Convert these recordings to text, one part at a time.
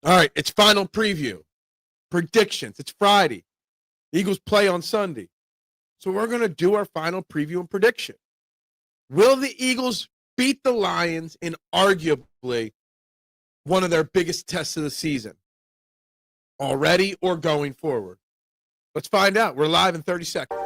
All right, it's final preview. Predictions. It's Friday. The Eagles play on Sunday. So we're going to do our final preview and prediction. Will the Eagles beat the Lions in arguably one of their biggest tests of the season? Already or going forward? Let's find out. We're live in 30 seconds.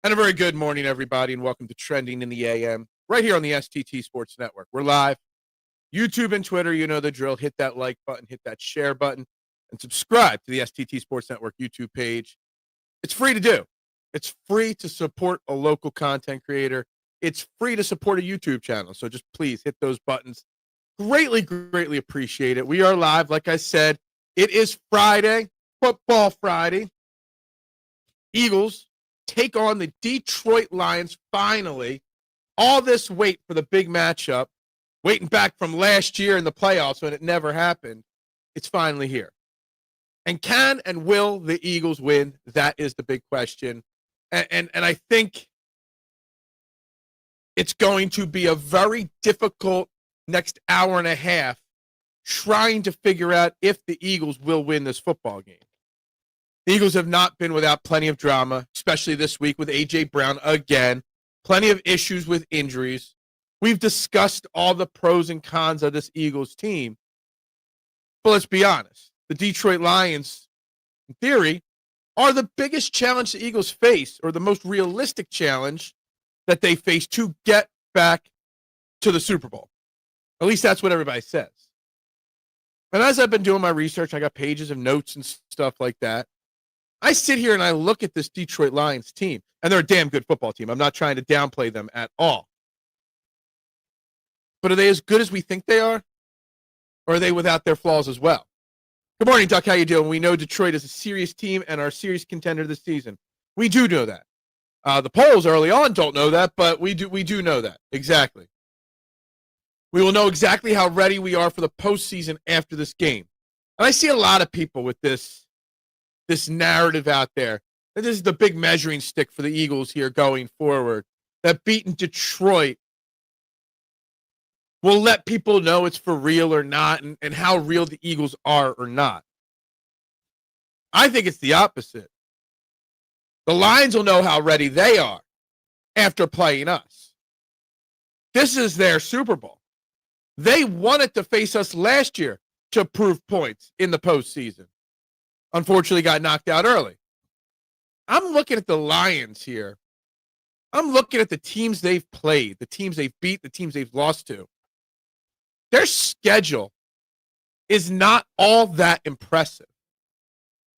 And a very good morning, everybody, and welcome to Trending in the AM, right here on the STT Sports Network. We're live. YouTube and Twitter, you know the drill. Hit that like button, hit that share button, and subscribe to the STT Sports Network YouTube page. It's free to do. It's free to support a local content creator. It's free to support a YouTube channel. So just please hit those buttons. Greatly, greatly appreciate it. We are live. Like I said, it is Friday, Football Friday. Eagles take on the Detroit Lions finally. All this wait for the big matchup, waiting back from last year in the playoffs when it never happened, it's finally here. And can and will the Eagles win? That is the big question. And I think it's going to be a very difficult next hour and a half trying to figure out if the Eagles will win this football game. The Eagles have not been without plenty of drama, especially this week with A.J. Brown again. Plenty of issues with injuries. We've discussed all the pros and cons of this Eagles team. But let's be honest. The Detroit Lions, in theory, are the biggest challenge the Eagles face, or the most realistic challenge that they face to get back to the Super Bowl. At least that's what everybody says. And as I've been doing my research, I got pages of notes and stuff like that. I sit here and I look at this Detroit Lions team, and they're a damn good football team. I'm not trying to downplay them at all. But are they as good as we think they are? Or are they without their flaws as well? Good morning, Duck. How you doing? We know Detroit is a serious team and our serious contender this season. We do know that. The polls early on don't know that, but we do know that. Exactly. We will know exactly how ready we are for the postseason after this game. And I see a lot of people with this narrative out there. And this is the big measuring stick for the Eagles here going forward. That beating Detroit will let people know it's for real or not, and how real the Eagles are or not. I think it's the opposite. The Lions will know how ready they are after playing us. This is their Super Bowl. They wanted to face us last year to prove points in the postseason. Unfortunately, got knocked out early. I'm looking at the Lions here. I'm looking at the teams they've played, the teams they've beat, the teams they've lost to. Their schedule is not all that impressive.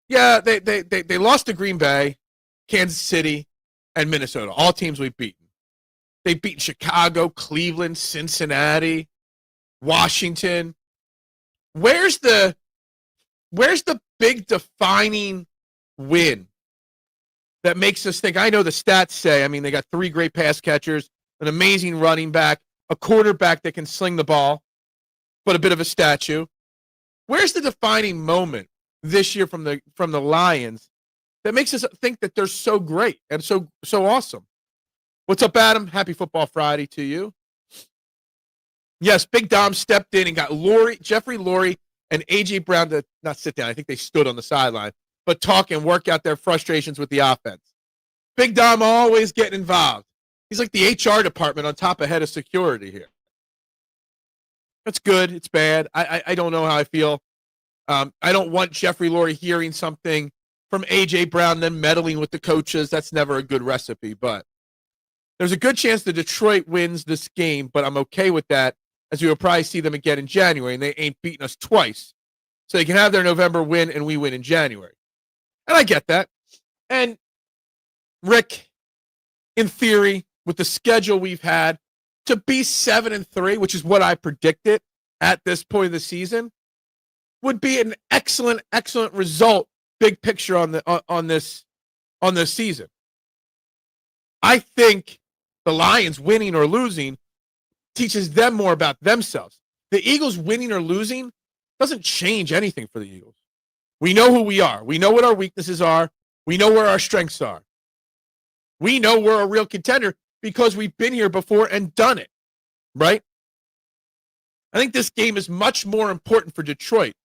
Yeah, they lost to Green Bay, Kansas City, and Minnesota, all teams we've beaten. They've beaten Chicago, Cleveland, Cincinnati, Washington. Where's the big defining win that makes us think? I know the stats say, they got 3 great pass catchers, an amazing running back, a quarterback that can sling the ball, but a bit of a statue. Where's the defining moment this year from the Lions that makes us think that they're so great and so awesome? What's up, Adam? Happy Football Friday to you. Yes, Big Dom stepped in and got Jeffrey Lurie, and A.J. Brown to not sit down. I think they stood on the sideline, but talk and work out their frustrations with the offense. Big Dom always getting involved. He's like the HR department on top of head of security here. That's good. It's bad. I don't know how I feel. I don't want Jeffrey Lurie hearing something from A.J. Brown, then meddling with the coaches. That's never a good recipe, but there's a good chance that Detroit wins this game, but I'm okay with that, as we will probably see them again in January, and they ain't beaten us twice. So they can have their November win, and we win in January. And I get that. And Rick, in theory, with the schedule we've had, to be 7-3, which is what I predicted at this point of the season, would be an excellent, excellent result, big picture on this season. I think the Lions winning or losing teaches them more about themselves. The Eagles winning or losing doesn't change anything for the Eagles. We know who we are. We know what our weaknesses are. We know where our strengths are. We know we're a real contender because we've been here before and done it, right? I think this game is much more important for Detroit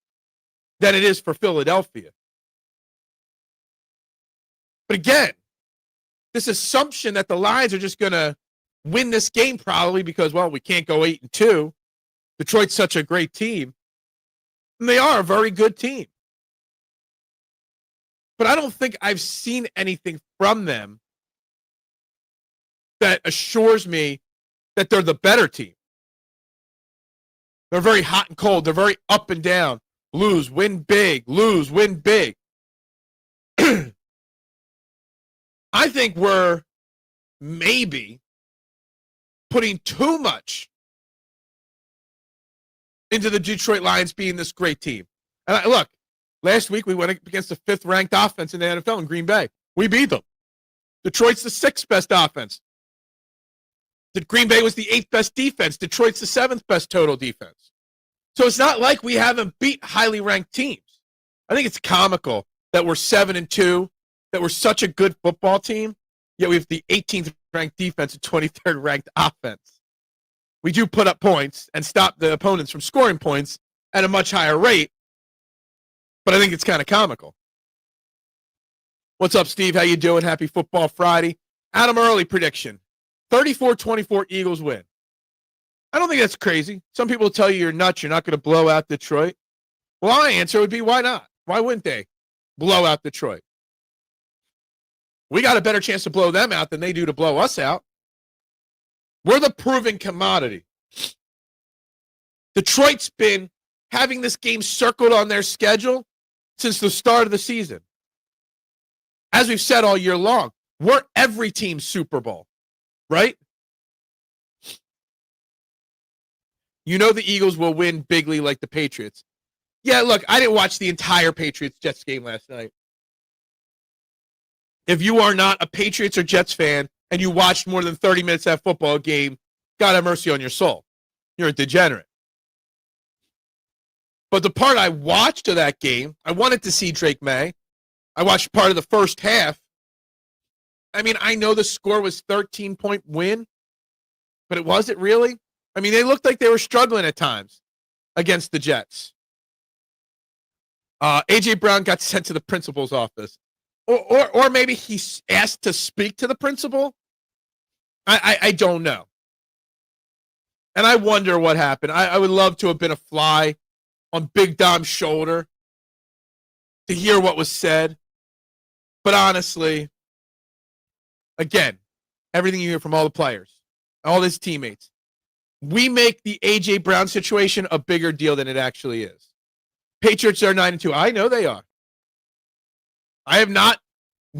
than it is for Philadelphia. But again, this assumption that the Lions are just going to win this game probably because, well, we can't go 8-2. Detroit's such a great team. And they are a very good team. But I don't think I've seen anything from them that assures me that they're the better team. They're very hot and cold. They're very up and down. Lose, win big. Lose, win big. I think we're maybe putting too much into the Detroit Lions being this great team. And look, last week we went against the 5th-ranked offense in the NFL in Green Bay. We beat them. Detroit's the 6th best offense. Green Bay was the 8th best defense. Detroit's the 7th best total defense. So it's not like we haven't beat highly ranked teams. I think it's comical that we're 7-2, that we're such a good football team, yet we have the 18th ranked defense and 23rd ranked offense. We do put up points and stop the opponents from scoring points at a much higher rate, but I think it's kind of comical. What's up, Steve? How you doing? Happy Football Friday. Adam Early prediction. 34-24 Eagles win. I don't think that's crazy. Some people tell you you're nuts. You're not going to blow out Detroit. Well, my answer would be, why not? Why wouldn't they blow out Detroit? We got a better chance to blow them out than they do to blow us out. We're the proven commodity. Detroit's been having this game circled on their schedule since the start of the season. As we've said all year long, we're every team's Super Bowl, right? You know the Eagles will win bigly like the Patriots. Yeah, look, I didn't watch the entire Patriots-Jets game last night. If you are not a Patriots or Jets fan and you watched more than 30 minutes of that football game, God have mercy on your soul. You're a degenerate. But the part I watched of that game, I wanted to see Drake May. I watched part of the first half. I mean, I know the score was 13-point win, but it wasn't really. I mean, they looked like they were struggling at times against the Jets. A.J. Brown got sent to the principal's office. Or maybe he asked to speak to the principal. I don't know. And I wonder what happened. I would love to have been a fly on Big Dom's shoulder to hear what was said. But honestly, again, everything you hear from all the players, all his teammates, we make the A.J. Brown situation a bigger deal than it actually is. Patriots are 9-2. I know they are. I have not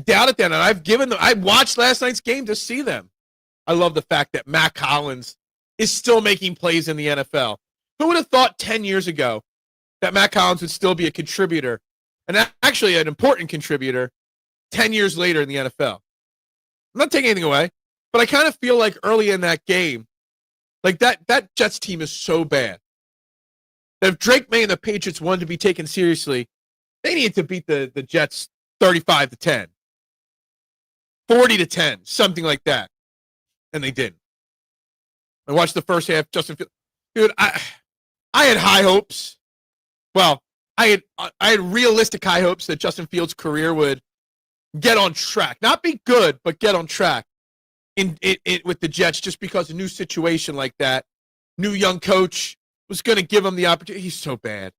doubted that, and I watched last night's game to see them. I love the fact that Matt Collins is still making plays in the NFL. Who would have thought 10 years ago that Matt Collins would still be a contributor, and actually an important contributor, 10 years later in the NFL? I'm not taking anything away, but I kind of feel like early in that game, like that Jets team is so bad that if Drake May and the Patriots wanted to be taken seriously, they needed to beat the Jets 35-10, 40-10, something like that. And they didn't. I watched the first half. Justin Fields. Dude, I had high hopes. Well, I had realistic high hopes that Justin Fields' career would get on track. Not be good, but get on track with the Jets, just because a new situation like that, new young coach was going to give him the opportunity. He's so bad.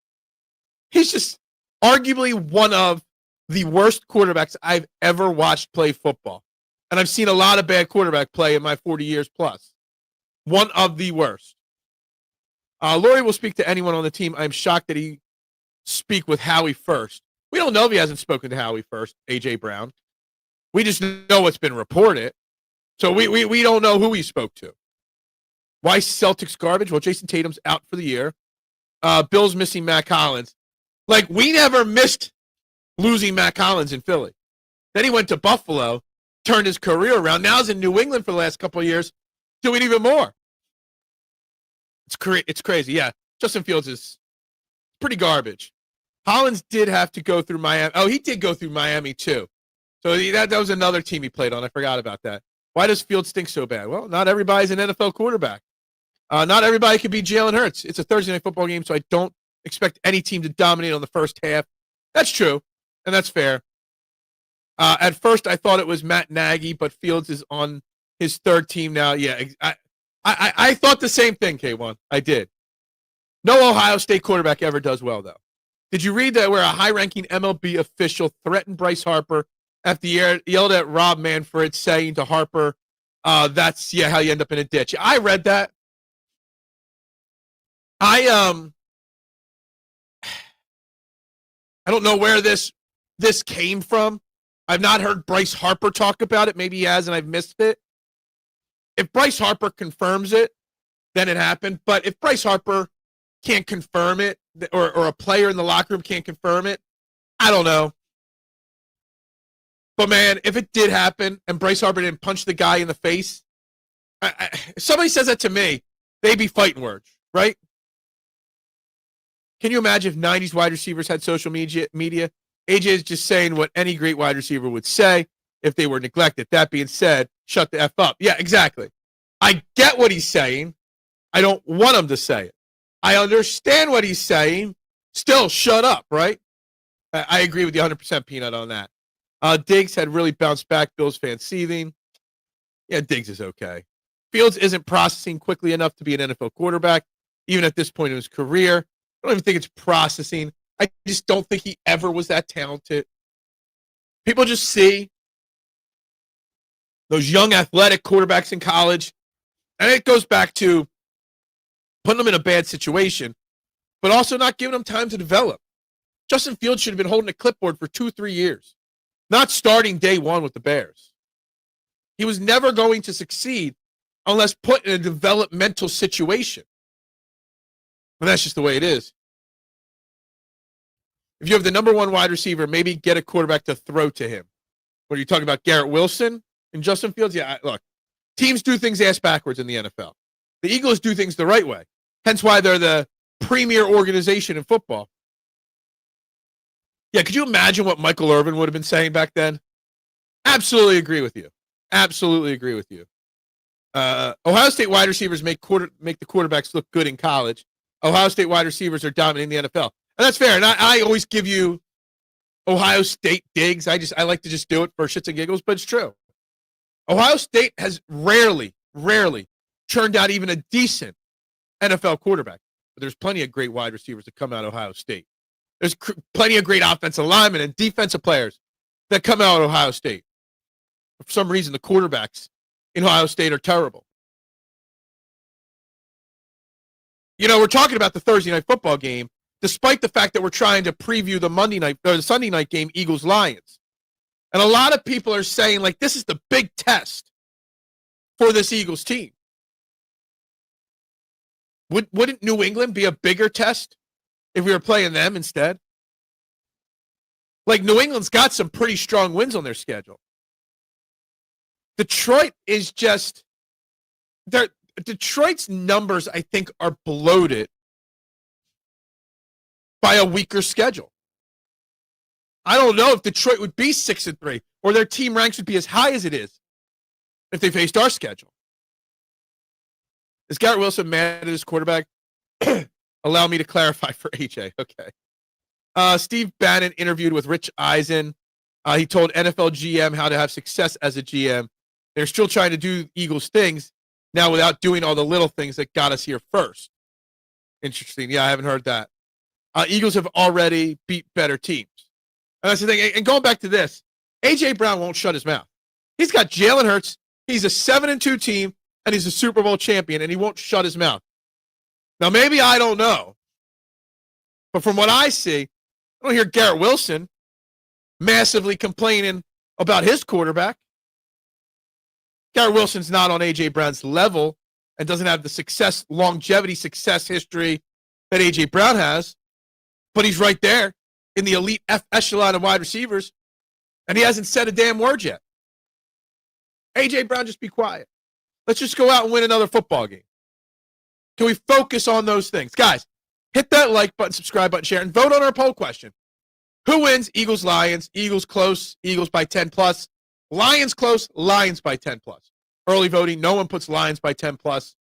He's just arguably one of the worst quarterbacks I've ever watched play football. And I've seen a lot of bad quarterback play in my 40 years plus. One of the worst. Laurie will speak to anyone on the team. I'm shocked that he speak with Howie first. We don't know if he hasn't spoken to Howie first, A.J. Brown. We just know what's been reported. So we don't know who he spoke to. Why Celtics garbage? Well, Jason Tatum's out for the year. Bills missing Matt Collins. Like, we never missed losing Matt Collins in Philly. Then he went to Buffalo, turned his career around. Now he's in New England for the last couple of years, doing even more. It's crazy. Yeah, Justin Fields is pretty garbage. Collins did have to go through Miami. Oh, he did go through Miami, too. So that was another team he played on. I forgot about that. Why does Fields stink so bad? Well, not everybody's an NFL quarterback. Not everybody can be Jalen Hurts. It's a Thursday night football game, so I don't expect any team to dominate on the first half. That's true, and that's fair. At first, I thought it was Matt Nagy, but Fields is on his third team now. Yeah, I thought the same thing, K1. I did. No Ohio State quarterback ever does well, though. Did you read that where a high-ranking MLB official threatened Bryce Harper after he yelled at Rob Manfred, saying to Harper, that's how you end up in a ditch. I read that. I don't know where this came from. I've not heard Bryce Harper talk about it. Maybe he has and I've missed it. If Bryce Harper confirms it, then it happened. But if Bryce Harper can't confirm it, or a player in the locker room can't confirm it, I don't know. But, man, if it did happen and Bryce Harper didn't punch the guy in the face, if somebody says that to me, they'd be fighting words, right? Can you imagine if 90s wide receivers had social media? AJ is just saying what any great wide receiver would say if they were neglected. That being said, shut the F up. Yeah, exactly. I get what he's saying. I don't want him to say it. I understand what he's saying. Still, shut up, right? I agree with you 100%, Peanut, on that. Diggs had really bounced back. Bills fans seething. Yeah, Diggs is okay. Fields isn't processing quickly enough to be an NFL quarterback, even at this point in his career. I don't even think it's processing. I just don't think he ever was that talented. People just see those young athletic quarterbacks in college, and it goes back to putting them in a bad situation, but also not giving them time to develop. Justin Fields should have been holding a clipboard for 2-3 years, not starting day one with the Bears. He was never going to succeed unless put in a developmental situation. And that's just the way it is. If you have the number one wide receiver, maybe get a quarterback to throw to him. What are you talking about, Garrett Wilson and Justin Fields? Yeah, look, teams do things ass backwards in the NFL. The Eagles do things the right way. Hence why they're the premier organization in football. Yeah, could you imagine what Michael Irvin would have been saying back then? Absolutely agree with you. Absolutely agree with you. Ohio State wide receivers make the quarterbacks look good in college. Ohio State wide receivers are dominating the NFL. And that's fair. And I always give you Ohio State digs. I like to just do it for shits and giggles, but it's true. Ohio State has rarely churned out even a decent NFL quarterback. But there's plenty of great wide receivers that come out of Ohio State. There's plenty of great offensive linemen and defensive players that come out of Ohio State. For some reason, the quarterbacks in Ohio State are terrible. You know, we're talking about the Thursday night football game, despite the fact that we're trying to preview the Monday night or the Sunday night game, Eagles-Lions. And a lot of people are saying, like, this is the big test for this Eagles team. Wouldn't New England be a bigger test if we were playing them instead? Like, New England's got some pretty strong wins on their schedule. Detroit is just Detroit's numbers, I think, are bloated by a weaker schedule. I don't know if Detroit would be 6-3 or their team ranks would be as high as it is if they faced our schedule. Is Garrett Wilson mad at his quarterback? Allow me to clarify for AJ. Okay. Steve Bannon interviewed with Rich Eisen. He told NFL GM how to have success as a GM. They're still trying to do Eagles things now without doing all the little things that got us here first. Interesting. Yeah, I haven't heard that. Eagles have already beat better teams. And that's the thing. And going back to this, A.J. Brown won't shut his mouth. He's got Jalen Hurts. He's a 7-2 team, and he's a Super Bowl champion, and he won't shut his mouth. Now, maybe I don't know. But from what I see, I don't hear Garrett Wilson massively complaining about his quarterback. Garrett Wilson's not on A.J. Brown's level and doesn't have the longevity success history that A.J. Brown has, but he's right there in the elite echelon of wide receivers, and he hasn't said a damn word yet. A.J. Brown, just be quiet. Let's just go out and win another football game. Can we focus on those things? Guys, hit that like button, subscribe button, share, and vote on our poll question. Who wins? Eagles, Lions. Eagles close. Eagles by 10 plus. Lions close. Lions by 10 plus. Early voting. No one puts Lions by 10 plus.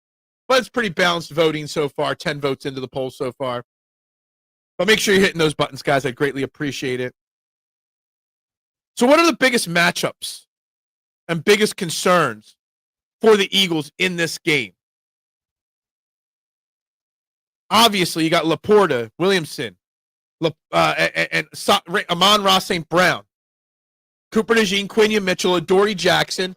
But it's pretty balanced voting so far. 10 votes into the poll so far. But make sure you're hitting those buttons, guys. I'd greatly appreciate it. So what are the biggest matchups and biggest concerns for the Eagles in this game? Obviously, you got Laporta, Williamson, and Amon-Ra St. Brown, Cooper Dejean, Quinion Mitchell, Adoree Jackson,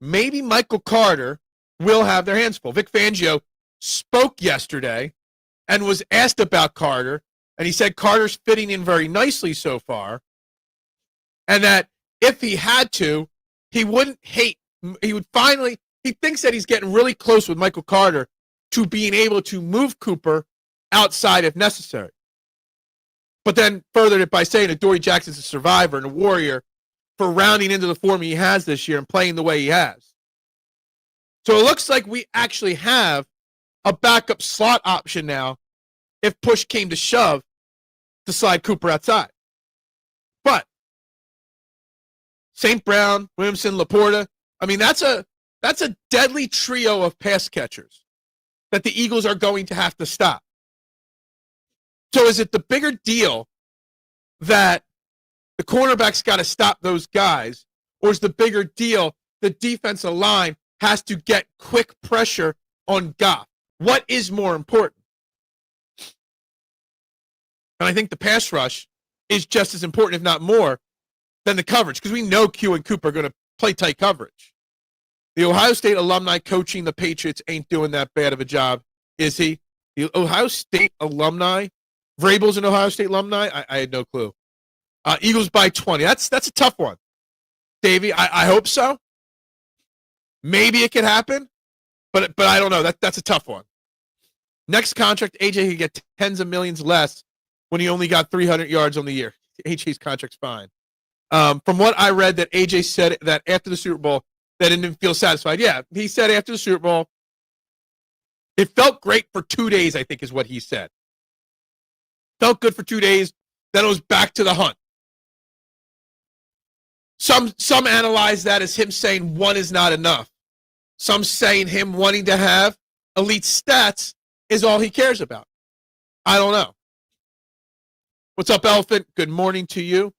maybe Michael Carter will have their hands full. Vic Fangio spoke yesterday and was asked about Carter, and he said Carter's fitting in very nicely so far, and that if he had to, he wouldn't hate. He thinks that he's getting really close with Michael Carter to being able to move Cooper outside if necessary. But then furthered it by saying Adoree Jackson's a survivor and a warrior for rounding into the form he has this year and playing the way he has. So it looks like we actually have a backup slot option now if push came to shove to slide Cooper outside. But St. Brown, Williamson, Laporta, I mean, that's a deadly trio of pass catchers that the Eagles are going to have to stop. So is it the bigger deal that the cornerback's got to stop those guys, or is the bigger deal the defensive line has to get quick pressure on Goff? What is more important? And I think the pass rush is just as important, if not more, than the coverage, because we know Q and Cooper are going to play tight coverage. The Ohio State alumni coaching the Patriots ain't doing that bad of a job, is he? The Ohio State alumni, Vrabel's an Ohio State alumni? I had no clue. Eagles by 20. That's a tough one, Davey. I hope so. Maybe it could happen, but I don't know. That's a tough one. Next contract, AJ could get tens of millions less when he only got 300 yards on the year. AJ's contract's fine. From what I read, that AJ said that after the Super Bowl, that it didn't feel satisfied. Yeah, he said after the Super Bowl, it felt great for 2 days, I think is what he said. Felt good for 2 days, then it was back to the hunt. Some analyze that as him saying one is not enough. Some saying him wanting to have elite stats is all he cares about. I don't know. What's up, Elephant? Good morning to you.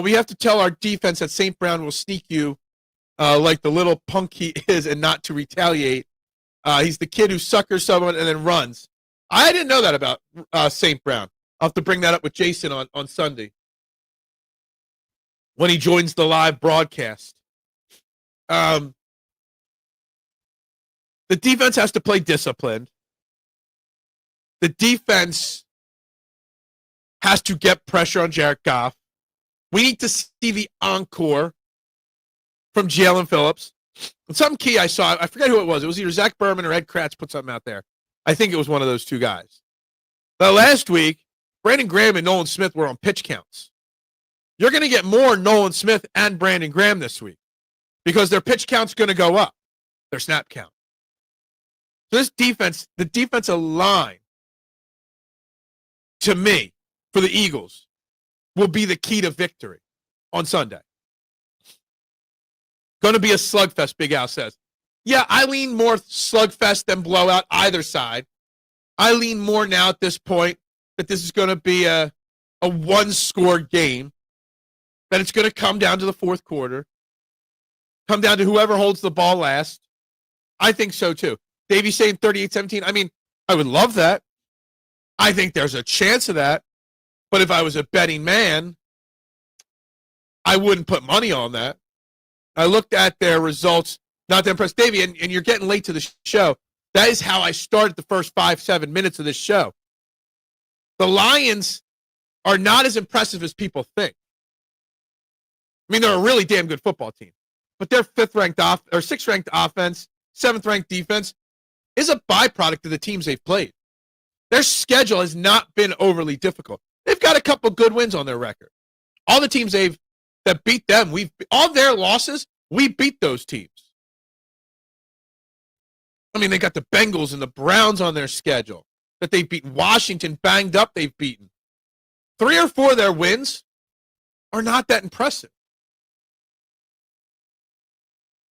We have to tell our defense that St. Brown will sneak you like the little punk he is and not to retaliate. He's the kid who suckers someone and then runs. I didn't know that about St. Brown. I'll have to bring that up with Jason on Sunday when he joins the live broadcast. The defense has to play disciplined. The defense has to get pressure on Jared Goff. We need to see the encore from Jalen Phillips. And some key I saw, I forget who it was. It was either Zach Berman or Ed Kratz put something out there. I think it was one of those two guys. But last week, Brandon Graham and Nolan Smith were on pitch counts. You're going to get more Nolan Smith and Brandon Graham this week because their pitch count's going to go up, their snap count. So this defense, the defensive line, to me, for the Eagles, will be the key to victory on Sunday. Going to be a slugfest, Big Al says. Yeah, I lean more slugfest than blowout either side. I lean more now at this point that this is going to be a one-score game, that it's going to come down to the fourth quarter, come down to whoever holds the ball last. I think so, too. Davey saying 38-17. I mean, I would love that. I think there's a chance of that. But if I was a betting man, I wouldn't put money on that. I looked at their results, not that impressed. Davey, and you're getting late to the show. That is how I started the first 5-7 minutes of this show. The Lions are not as impressive as people think. I mean, they're a really damn good football team. But they're sixth-ranked offense, seventh-ranked defense. is a byproduct of the teams they've played. Their schedule has not been overly difficult. They've got a couple good wins on their record. All the teams that beat them, all their losses, we beat those teams. I mean, they got the Bengals and the Browns on their schedule that they've beaten. Washington, banged up, they've beaten. 3 or 4 of their wins are not that impressive.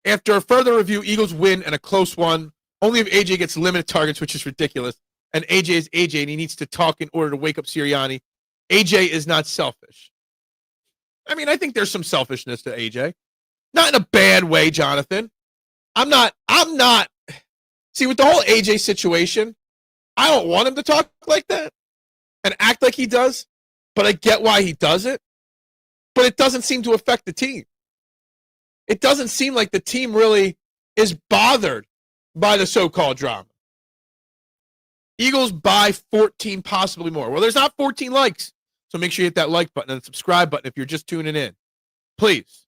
After a further review, Eagles win and a close one. Only if AJ gets limited targets, which is ridiculous. And AJ is AJ, and he needs to talk in order to wake up Sirianni. AJ is not selfish. I mean, I think there's some selfishness to AJ. Not in a bad way, Jonathan. I'm not. See, with the whole AJ situation, I don't want him to talk like that and act like he does, but I get why he does it. But it doesn't seem to affect the team. It doesn't seem like the team really is bothered by the so-called drama. Eagles by 14, possibly more. Well, there's not 14 likes, so make sure you hit that like button and the subscribe button if you're just tuning in. Please.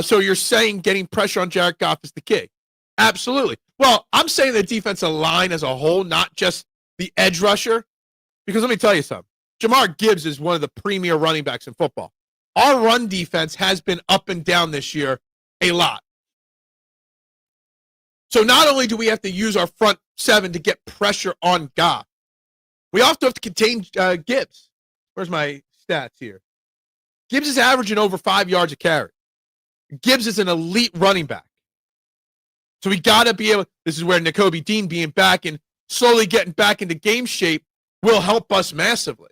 So you're saying getting pressure on Jared Goff is the key? Absolutely. Well, I'm saying the defensive line as a whole, not just the edge rusher, because let me tell you something. Jahmyr Gibbs is one of the premier running backs in football. Our run defense has been up and down this year a lot. So not only do we have to use our front 7 to get pressure on Goff, we also have to contain Gibbs. Where's my stats here? Gibbs is averaging over 5 yards a carry. Gibbs is an elite running back. So we got to be able, this is where Nakobe Dean being back and slowly getting back into game shape will help us massively.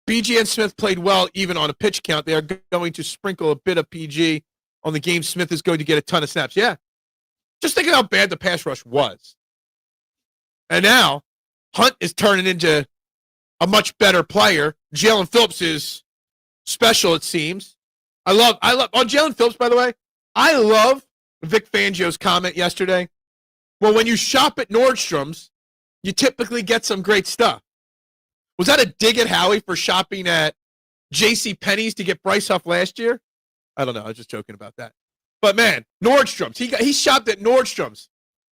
BG and Smith played well even on a pitch count. They are going to sprinkle a bit of PG on the game. Smith is going to get a ton of snaps. Yeah. Just think of how bad the pass rush was. And now Hunt is turning into a much better player. Jaelan Phillips is special, it seems. I love on Jaelan Phillips, by the way, I love Vic Fangio's comment yesterday. Well, when you shop at Nordstrom's, you typically get some great stuff. Was that a dig at Howie for shopping at J.C. Penney's to get Bryce Huff last year? I don't know. I was just joking about that. But, man, Nordstrom's. He shopped at Nordstrom's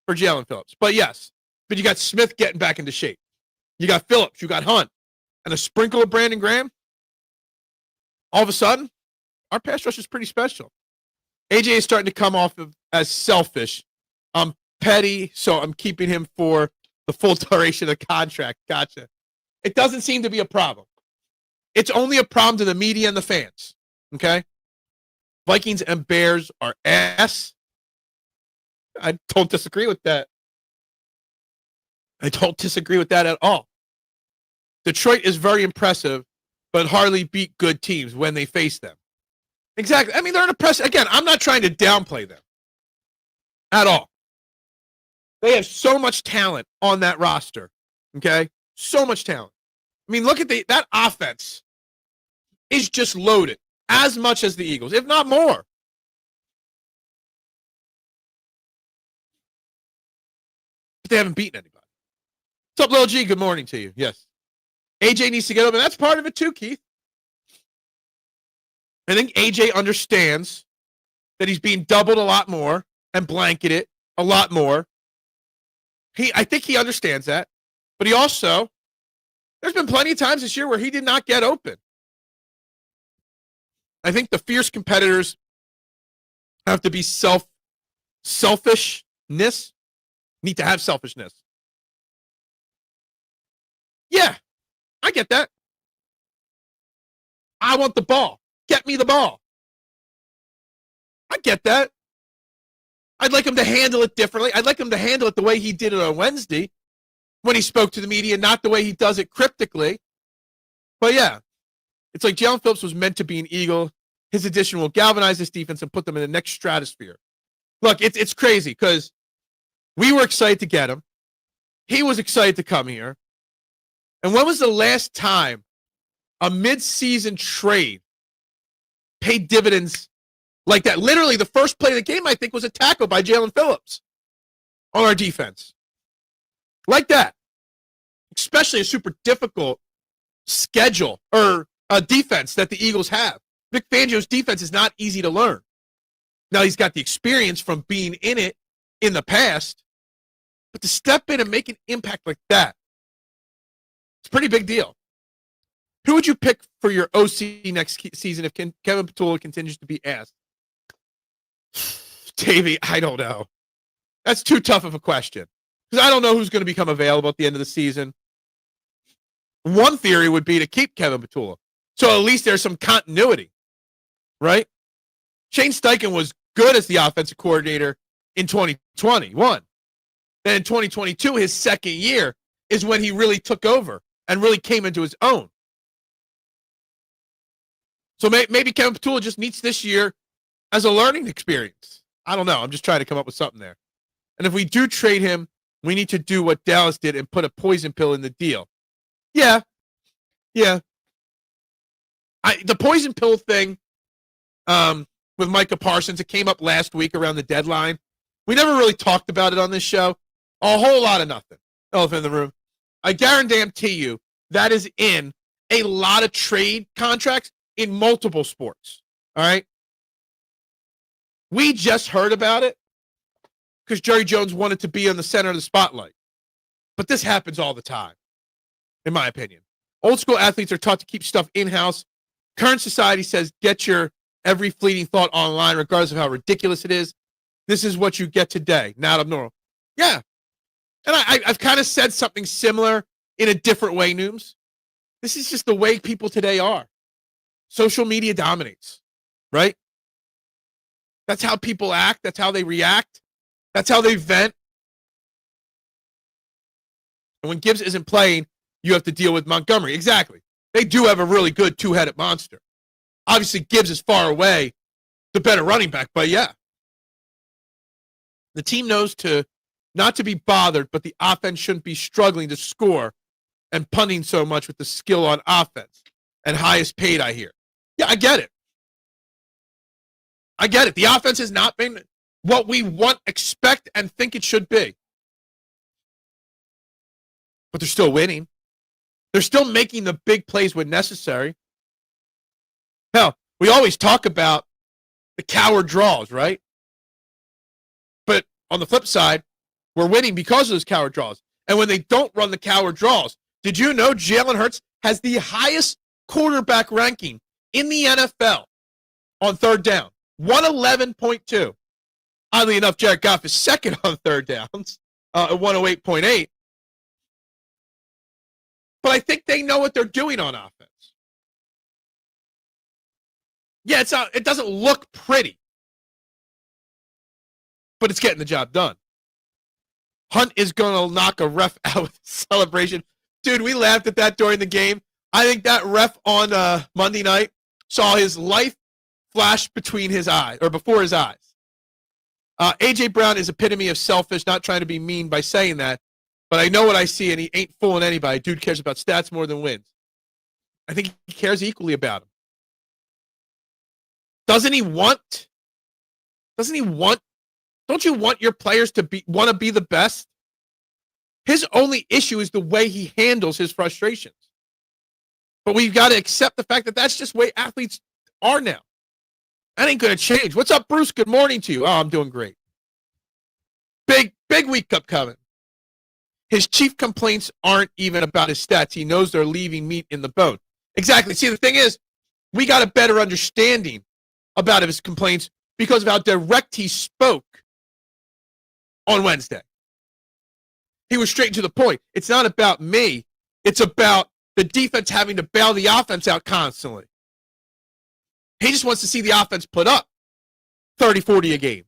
for Jalen Phillips. But, yes, but you got Smith getting back into shape. You got Phillips. You got Hunt. And a sprinkle of Brandon Graham. All of a sudden, our pass rush is pretty special. AJ is starting to come off of as selfish. I'm petty, so I'm keeping him for the full duration of the contract. Gotcha. It doesn't seem to be a problem. It's only a problem to the media and the fans. Okay? Vikings and Bears are ass. I don't disagree with that. I don't disagree with that at all. Detroit is very impressive, but hardly beat good teams when they face them. Exactly. I mean, they're an impressive. Again, I'm not trying to downplay them at all. They have so much talent on that roster. Okay? So much talent. I mean, look at that offense is just loaded as much as the Eagles, if not more. But they haven't beaten anybody. What's up, Lil G? Good morning to you. Yes. AJ needs to get open. That's part of it too, Keith. I think AJ understands that he's being doubled a lot more and blanketed a lot more. I think he understands that. But he also, there's been plenty of times this year where he did not get open. I think the fierce competitors have to be selfishness. Need to have selfishness. Yeah, I get that. I want the ball. Get me the ball. I get that. I'd like him to handle it differently. I'd like him to handle it the way he did it on Wednesday when he spoke to the media, not the way he does it cryptically. But yeah, it's like Jalen Phillips was meant to be an Eagle. His addition will galvanize this defense and put them in the next stratosphere. Look, it's crazy because we were excited to get him. He was excited to come here. And when was the last time a midseason trade paid dividends like that? Literally, the first play of the game, I think, was a tackle by Jalen Phillips on our defense. Like that. Especially a super difficult schedule or a defense that the Eagles have. Vic Fangio's defense is not easy to learn. Now, he's got the experience from being in it in the past. But to step in and make an impact like that, it's a pretty big deal. Who would you pick for your OC next season if Kevin Patullo continues to be asked? Davey, I don't know. That's too tough of a question. Because I don't know who's going to become available at the end of the season. One theory would be to keep Kevin Patullo. So at least there's some continuity, right? Shane Steichen was good as the offensive coordinator in 2021. Then in 2022, his second year, is when he really took over and really came into his own. So maybe Kevin Patullo just needs this year as a learning experience. I don't know. I'm just trying to come up with something there. And if we do trade him, we need to do what Dallas did and put a poison pill in the deal. Yeah. The poison pill thing with Micah Parsons, it came up last week around the deadline. We never really talked about it on this show. A whole lot of nothing. Elephant in the room. I guarantee you that is in a lot of trade contracts in multiple sports. All right? We just heard about it because Jerry Jones wanted to be in the center of the spotlight. But this happens all the time, in my opinion. Old school athletes are taught to keep stuff in-house. Current society says get your every fleeting thought online, regardless of how ridiculous it is. This is what you get today, not abnormal. Yeah. And I've kind of said something similar in a different way, Nooms. This is just the way people today are. Social media dominates, right? That's how people act. That's how they react. That's how they vent. And when Gibbs isn't playing, you have to deal with Montgomery. Exactly. They do have a really good two-headed monster. Obviously, Gibbs is far away the better running back, but yeah. The team knows not to be bothered, but the offense shouldn't be struggling to score and punting so much with the skill on offense and highest paid, I hear. Yeah, I get it. The offense has not been what we want, expect, and think it should be. But they're still winning. They're still making the big plays when necessary. Hell, we always talk about the coward draws, right? But on the flip side, we're winning because of those coward draws. And when they don't run the coward draws, did you know Jalen Hurts has the highest quarterback ranking in the NFL on third down? 111.2. Oddly enough, Jared Goff is second on third downs at 108.8. But I think they know what they're doing on offense. Yeah, it doesn't look pretty, but it's getting the job done. Hunt is going to knock a ref out with a celebration. Dude, we laughed at that during the game. I think that ref on Monday night saw his life flash between his eyes, or before his eyes. A.J. Brown is epitome of selfish, not trying to be mean by saying that, but I know what I see, and he ain't fooling anybody. Dude cares about stats more than wins. I think he cares equally about them. Don't you want your players to want to be the best? His only issue is the way he handles his frustrations. But we've got to accept the fact that that's just the way athletes are now. That ain't going to change. What's up, Bruce? Good morning to you. Oh, I'm doing great. Big week upcoming. His chief complaints aren't even about his stats. He knows they're leaving meat in the bone. Exactly. See, the thing is, we got a better understanding about his complaints because of how direct he spoke on Wednesday. He was straight to the point. It's not about me. It's about the defense having to bail the offense out constantly. He just wants to see the offense put up 30, 40 a game.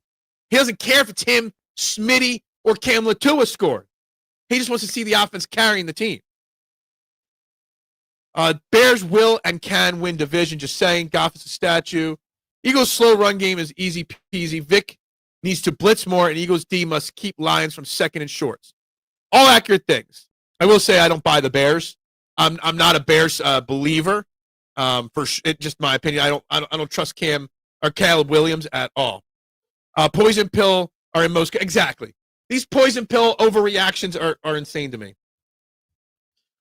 He doesn't care if it's him, Smitty, or Cam Latua scoring. He just wants to see the offense carrying the team. Bears will and can win division. Just saying, Goff is a statue. Eagles' slow run game is easy peasy. Vic needs to blitz more, and Eagles' D must keep Lions from second and shorts. All accurate things. I will say I don't buy the Bears. I'm not a Bears believer. Just my opinion. I don't trust Cam or Caleb Williams at all. Poison pill are in most exactly. These poison pill overreactions are insane to me.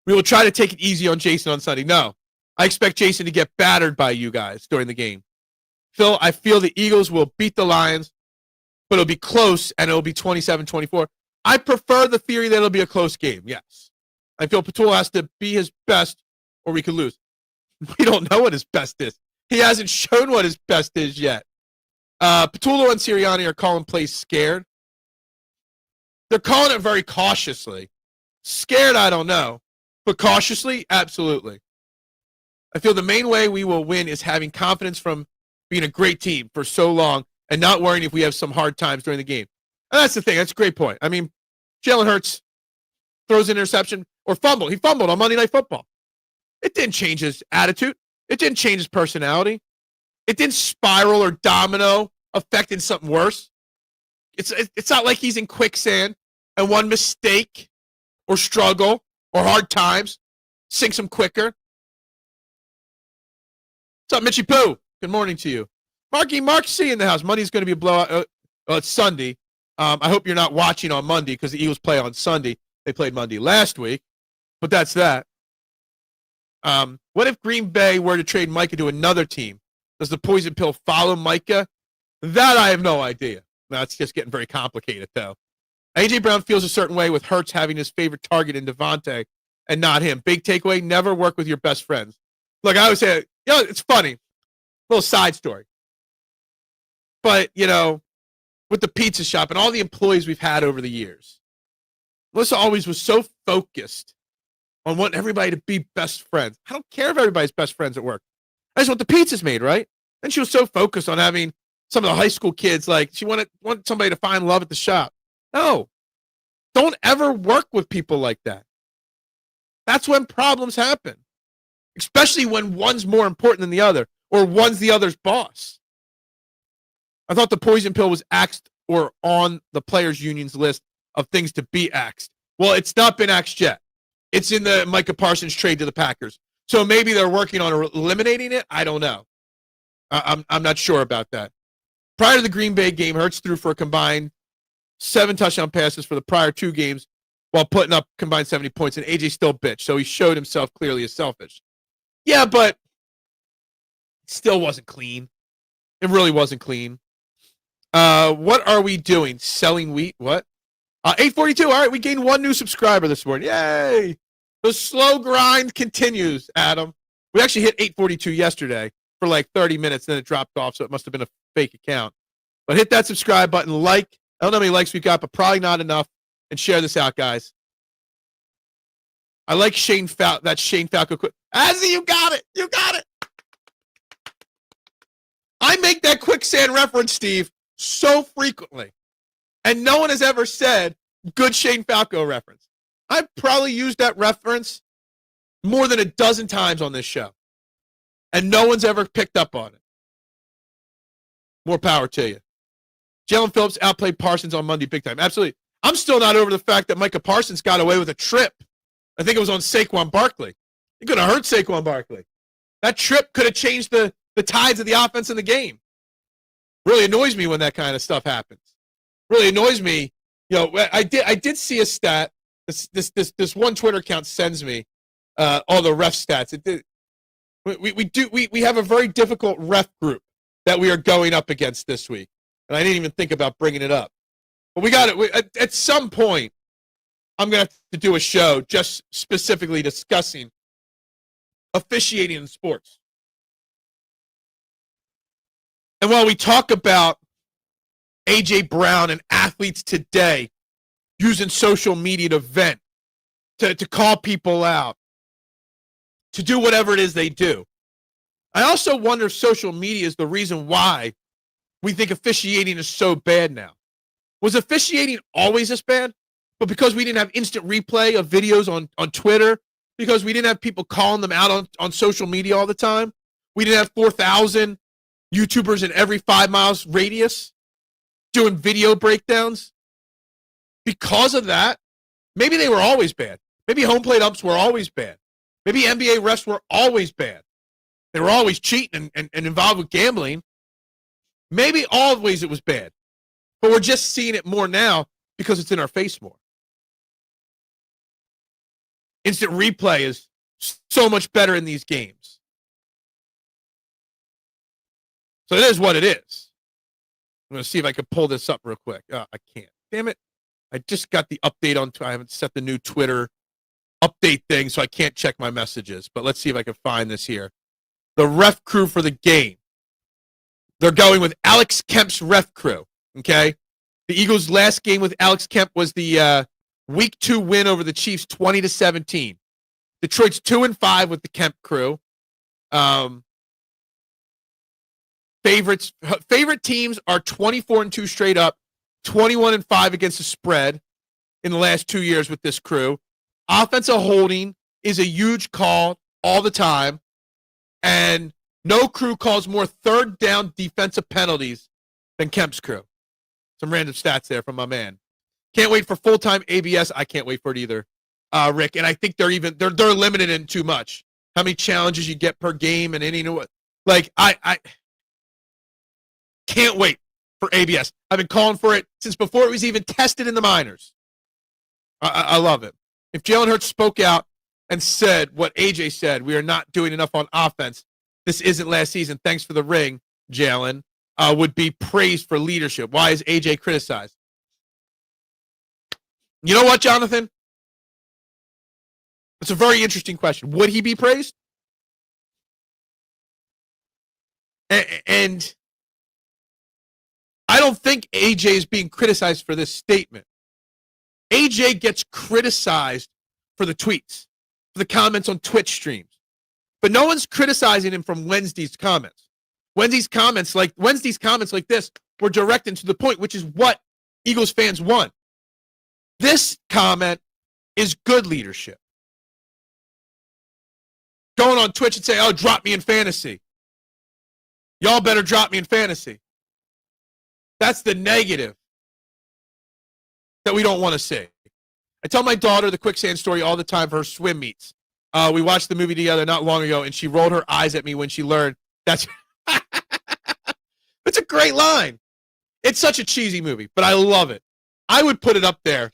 We will try to take it easy on Jason on Sunday. No, I expect Jason to get battered by you guys during the game. Phil, I feel the Eagles will beat the Lions, but it'll be close and it'll be 27-24. I prefer the theory that it'll be a close game, yes. I feel Patullo has to be his best or we could lose. We don't know what his best is. He hasn't shown what his best is yet. Patullo and Sirianni are calling plays scared. They're calling it very cautiously. Scared, I don't know. But cautiously, absolutely. I feel the main way we will win is having confidence from being a great team for so long and not worrying if we have some hard times during the game. And that's the thing. That's a great point. I mean, Jalen Hurts throws an interception or fumble. He fumbled on Monday Night Football. It didn't change his attitude. It didn't change his personality. It didn't spiral or domino, affecting something worse. It's not like he's in quicksand and one mistake or struggle or hard times sinks him quicker. What's up, Mitchie Pooh? Good morning to you. Maxey in the house. Monday's going to be a blowout. It's Sunday. I hope you're not watching on Monday because the Eagles play on Sunday. They played Monday last week, but that's that. What if Green Bay were to trade Micah to another team? Does the poison pill follow Micah? That I have no idea. That's just getting very complicated, though. A.J. Brown feels a certain way with Hurts having his favorite target in Devontae and not him. Big takeaway, never work with your best friends. Look, I always say, it's funny. Little side story. But, with the pizza shop and all the employees we've had over the years, Melissa always was so focused on wanting everybody to be best friends. I don't care if everybody's best friends at work. I just want the pizzas made, right? And she was so focused on having some of the high school kids, like she wanted somebody to find love at the shop. No, don't ever work with people like that. That's when problems happen, especially when one's more important than the other or one's the other's boss. I thought the poison pill was axed or on the players' union's list of things to be axed. Well, it's not been axed yet. It's in the Micah Parsons trade to the Packers. So maybe they're working on eliminating it. I don't know. I'm not sure about that. Prior to the Green Bay game, Hurts threw for a combined 7 touchdown passes for the prior 2 games while putting up combined 70 points, and AJ still bitched, so he showed himself clearly as selfish. Yeah, but it still wasn't clean. It really wasn't clean. What are we doing? Selling wheat? What? 842. All right, we gained 1 new subscriber this morning. Yay! The slow grind continues, Adam. We actually hit 842 yesterday for like 30 minutes, then it dropped off, so it must have been a fake account. But hit that subscribe button, I don't know how many likes we got, but probably not enough, and share this out, guys. I like Shane Falco. That's Shane Falco. Azzy, you got it. You got it. I make that quicksand reference, Steve, so frequently. And no one has ever said, good Shane Falco reference. I've probably used that reference more than a dozen times on this show. And no one's ever picked up on it. More power to you. Jalen Phillips outplayed Parsons on Monday big time. Absolutely. I'm still not over the fact that Micah Parsons got away with a trip. I think it was on Saquon Barkley. He could have hurt Saquon Barkley. That trip could have changed the tides of the offense in the game. Really annoys me when that kind of stuff happens. Really annoys me. I did see a stat. This one Twitter account sends me all the ref stats. We have a very difficult ref group that we are going up against this week, and I didn't even think about bringing it up. But we got it. At some point, I'm going to have to do a show just specifically discussing officiating in sports. And while we talk about A.J. Brown and athletes today using social media to vent, to call people out, to do whatever it is they do, I also wonder if social media is the reason why we think officiating is so bad now. Was officiating always this bad? But because we didn't have instant replay of videos on Twitter, because we didn't have people calling them out on social media all the time, we didn't have 4,000 YouTubers in every 5 miles radius doing video breakdowns. Because of that, maybe they were always bad. Maybe home plate umps were always bad. Maybe NBA refs were always bad. They were always cheating and involved with gambling. Maybe always it was bad. But we're just seeing it more now because it's in our face more. Instant replay is so much better in these games. So it is what it is. I'm going to see if I can pull this up real quick. I can't. Damn it. I just got the update on. I haven't set the new Twitter update thing, so I can't check my messages. But let's see if I can find this here. The ref crew for the game. They're going with Alex Kemp's ref crew. Okay, the Eagles' last game with Alex Kemp was the Week 2 win over the Chiefs, 20-17. Detroit's 2-5 with the Kemp crew. Favorite teams are 24-2 straight up, 21-5 against the spread in the last 2 years with this crew. Offensive holding is a huge call all the time, and no crew calls more third down defensive penalties than Kemp's crew. Some random stats there from my man. Can't wait for full-time ABS. I can't wait for it either, Rick. And I think they're limited in too much. How many challenges you get per game and any I can't wait for ABS. I've been calling for it since before it was even tested in the minors. I love it. If Jalen Hurts spoke out and said what AJ said, we are not doing enough on offense, this isn't last season, thanks for the ring, Jalen, would be praised for leadership. Why is AJ criticized? You know what, Jonathan? It's a very interesting question. Would he be praised? And I don't think AJ is being criticized for this statement. AJ gets criticized for the tweets, for the comments on Twitch streams. But no one's criticizing him from Wednesday's comments. Wednesday's comments like this were direct and to the point, which is what Eagles fans want. This comment is good leadership. Going on Twitch and say, oh, drop me in fantasy. Y'all better drop me in fantasy. That's the negative that we don't want to see. I tell my daughter the quicksand story all the time for her swim meets. We watched the movie together not long ago, and she rolled her eyes at me when she learned that's it's a great line. It's such a cheesy movie, but I love it. I would put it up there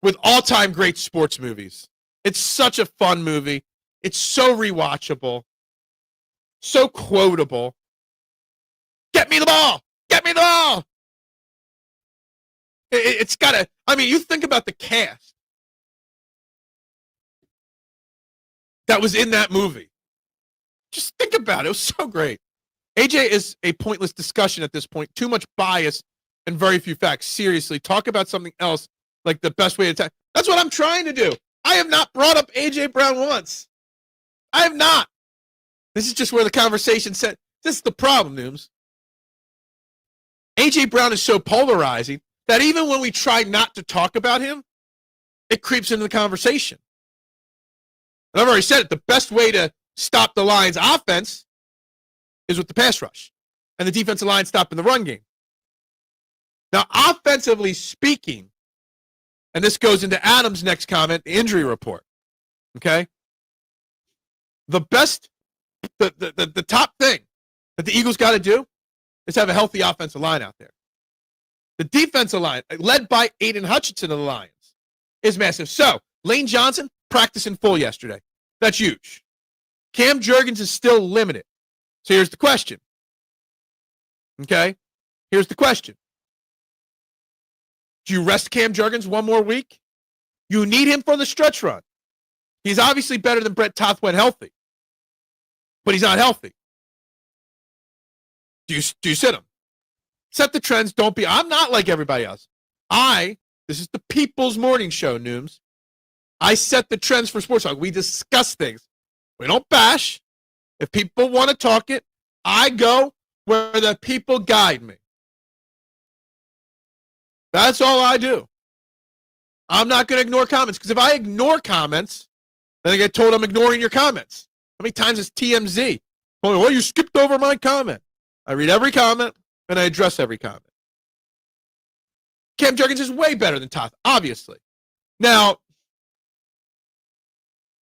with all-time great sports movies. It's such a fun movie. It's so rewatchable, so quotable. Get me the ball! Get me the ball! It's got to, you think about the cast that was in that movie. Just think about it. It was so great. AJ is a pointless discussion at this point. Too much bias and very few facts. Seriously, talk about something else like the best way to attack. That's what I'm trying to do. I have not brought up AJ Brown once. I have not. This is just where the conversation said. This is the problem, Nooms. AJ Brown is so polarizing that even when we try not to talk about him, it creeps into the conversation. And I've already said it, the best way to stop the Lions' offense is with the pass rush. And the defensive line stopping the run game. Now, offensively speaking, and this goes into Adam's next comment, the injury report. Okay? The top thing that the Eagles got to do is have a healthy offensive line out there. The defensive line, led by Aiden Hutchinson of the Lions, is massive. So, Lane Johnson practiced in full yesterday. That's huge. Cam Jurgens is still limited. So here's the question. Okay? Here's the question. Do you rest Cam Jurgens one more week? You need him for the stretch run. He's obviously better than Brett Toth when healthy. But he's not healthy. Do you sit him? Set the trends. Don't be. I'm not like everybody else. This is the People's Morning Show, Nooms. I set the trends for sports talk. We discuss things. We don't bash. If people want to talk it, I go where the people guide me. That's all I do. I'm not going to ignore comments, because if I ignore comments, then I get told I'm ignoring your comments. How many times is TMZ? Oh, you skipped over my comment. I read every comment, and I address every comment. Cam Jurgens is way better than Toth, obviously. Now,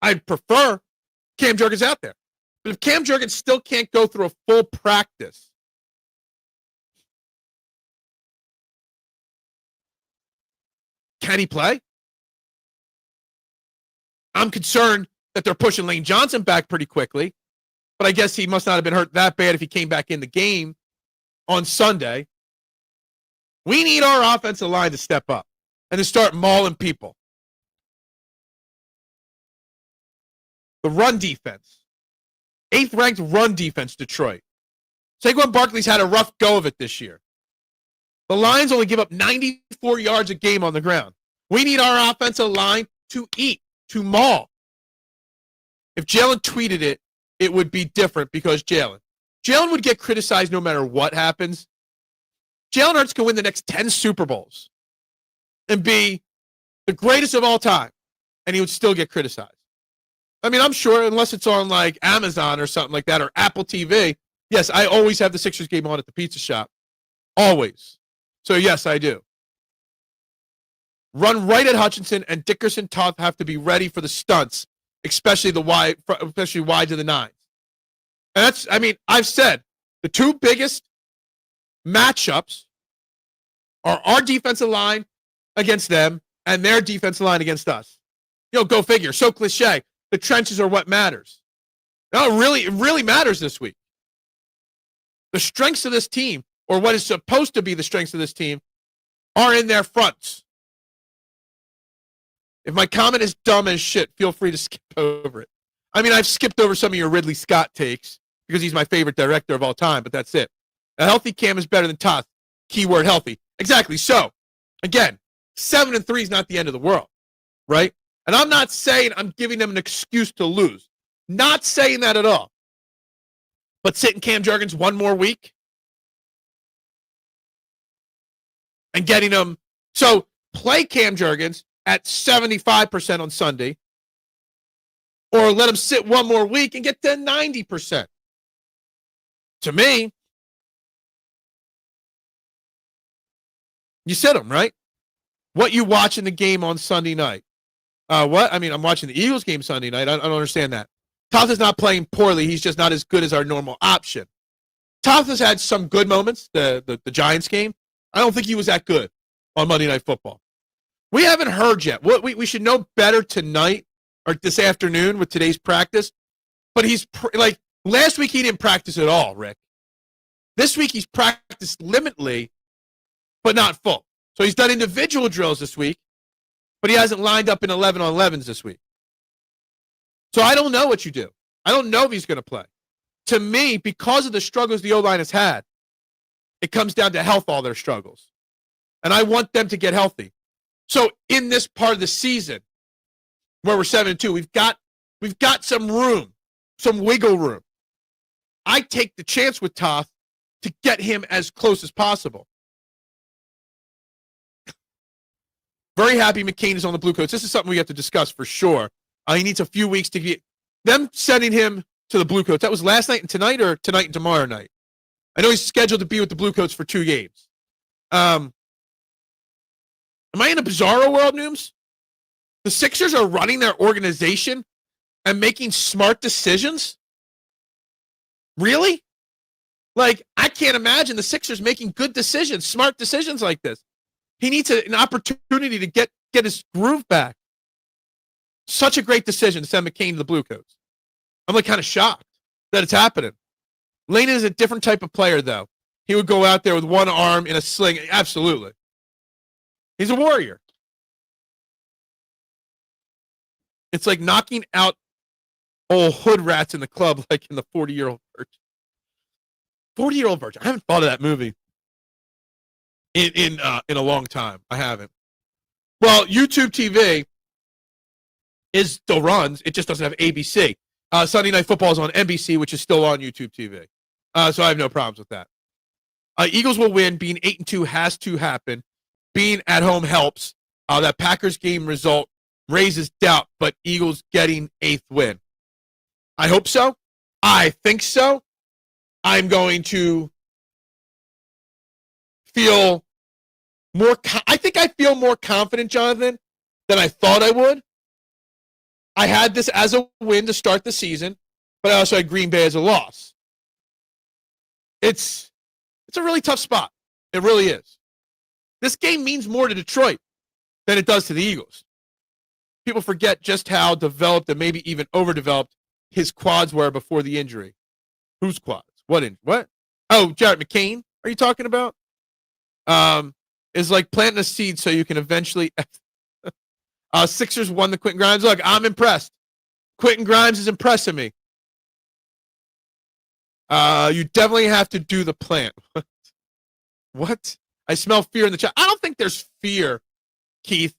I'd prefer Cam Jurgens out there. But if Cam Jurgens still can't go through a full practice, can he play? I'm concerned that they're pushing Lane Johnson back pretty quickly, but I guess he must not have been hurt that bad if he came back in the game on Sunday. We need our offensive line to step up. and then start mauling people. The run defense. 8th ranked run defense, Detroit. Saquon Barkley's had a rough go of it this year. The Lions only give up 94 yards a game on the ground. We need our offensive line to eat, to maul. If Jaelan tweeted it, it would be different because Jaelan would get criticized no matter what happens. Jalen Hurts can win the next 10 Super Bowls and be the greatest of all time, and he would still get criticized. I mean, I'm sure, unless it's on like Amazon or something like that, or Apple TV. Yes, I always have the Sixers game on at the pizza shop. Always. So, yes, I do. Run right at Hutchinson, and Dickerson Toth have to be ready for the stunts, especially wide to the nines. And that's, I mean, I've said the two biggest matchups are our defensive line against them and their defensive line against us. Go figure. So cliche. The trenches are what matters. No, it really matters this week. The strengths of this team, or what is supposed to be the strengths of this team, are in their fronts. If my comment is dumb as shit, feel free to skip over it. I mean, I've skipped over some of your Ridley Scott takes because he's my favorite director of all time, but that's it. A healthy Cam is better than Toth. Keyword healthy. Exactly. So, again, 7-3 is not the end of the world, right? And I'm not saying I'm giving them an excuse to lose. Not saying that at all. But sitting Cam Jurgens one more week and getting them. So, play Cam Jurgens at 75% on Sunday, or let him sit one more week and get to 90%. To me, you sit him, right? What you watch in the game on Sunday night? What? I mean, I'm watching the Eagles game Sunday night. I don't understand that. Toth is not playing poorly. He's just not as good as our normal option. Toth has had some good moments, the Giants game. I don't think he was that good on Monday Night Football. We haven't heard yet. We should know better tonight or this afternoon with today's practice. But he's like last week he didn't practice at all, Rick. This week he's practiced limitly, but not full. So he's done individual drills this week, but he hasn't lined up in 11-on-11s this week. So I don't know what you do. I don't know if he's going to play. To me, because of the struggles the O-line has had, it comes down to health, all their struggles. And I want them to get healthy. So in this part of the season, where we're 7-2, we've got some room, some wiggle room. I take the chance with Toth to get him as close as possible. Very happy McCain is on the Blue Coats. This is something we have to discuss for sure. He needs a few weeks to get them sending him to the Blue Coats. That was last night and tonight, or tonight and tomorrow night? I know he's scheduled to be with the Blue Coats for 2 games. Am I in a bizarro world, Nooms? The Sixers are running their organization and making smart decisions? Really? Like, I can't imagine the Sixers making good decisions, smart decisions like this. He needs an opportunity to get his groove back. Such a great decision to send McCain to the Blue Coats. I'm like kind of shocked that it's happening. Lane is a different type of player, though. He would go out there with one arm in a sling. Absolutely. He's a warrior. It's like knocking out old hood rats in the club like in the 40-Year-Old Virgin. 40-Year-Old Virgin. I haven't thought of that movie in a long time. I haven't. Well, YouTube TV still runs. It just doesn't have ABC. Sunday Night Football is on NBC, which is still on YouTube TV. So I have no problems with that. Eagles will win. Being 8-2 has to happen. Being at home helps. That Packers game result raises doubt, but Eagles getting 8th win. I hope so. I think so. I'm going to feel more. I think I feel more confident, Jonathan, than I thought I would. I had this as a win to start the season, but I also had Green Bay as a loss. It's a really tough spot. It really is. This game means more to Detroit than it does to the Eagles. People forget just how developed and maybe even overdeveloped his quads were before the injury. Whose quads? What? Oh, Jarrett McCain, are you talking about? is like planting a seed so you can eventually. Sixers won the Quentin Grimes. Look, I'm impressed. Quentin Grimes is impressing me. You definitely have to do the plant. What? I smell fear in the chat. I don't think there's fear, Keith.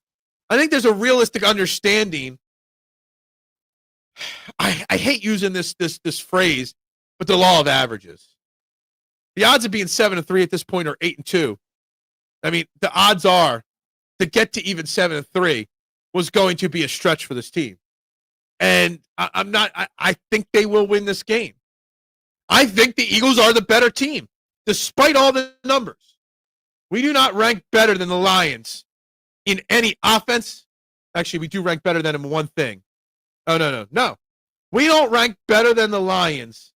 I think there's a realistic understanding. I hate using this phrase, but the law of averages. The odds of being 7-3 at this point are 8-2. I mean, the odds are to get to even 7-3 was going to be a stretch for this team. And I think they will win this game. I think the Eagles are the better team, despite all the numbers. We do not rank better than the Lions in any offense. Actually, we do rank better than them in one thing. Oh, no. We don't rank better than the Lions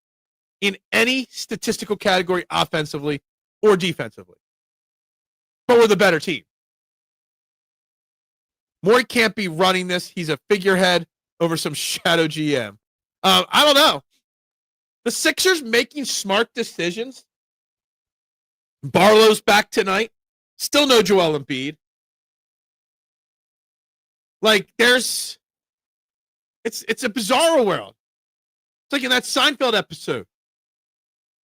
in any statistical category offensively or defensively. But we're the better team. Morey can't be running this. He's a figurehead over some shadow GM. I don't know. The Sixers making smart decisions. Barlow's back tonight. Still no Joel Embiid. Like, it's a bizarre world. It's like in that Seinfeld episode.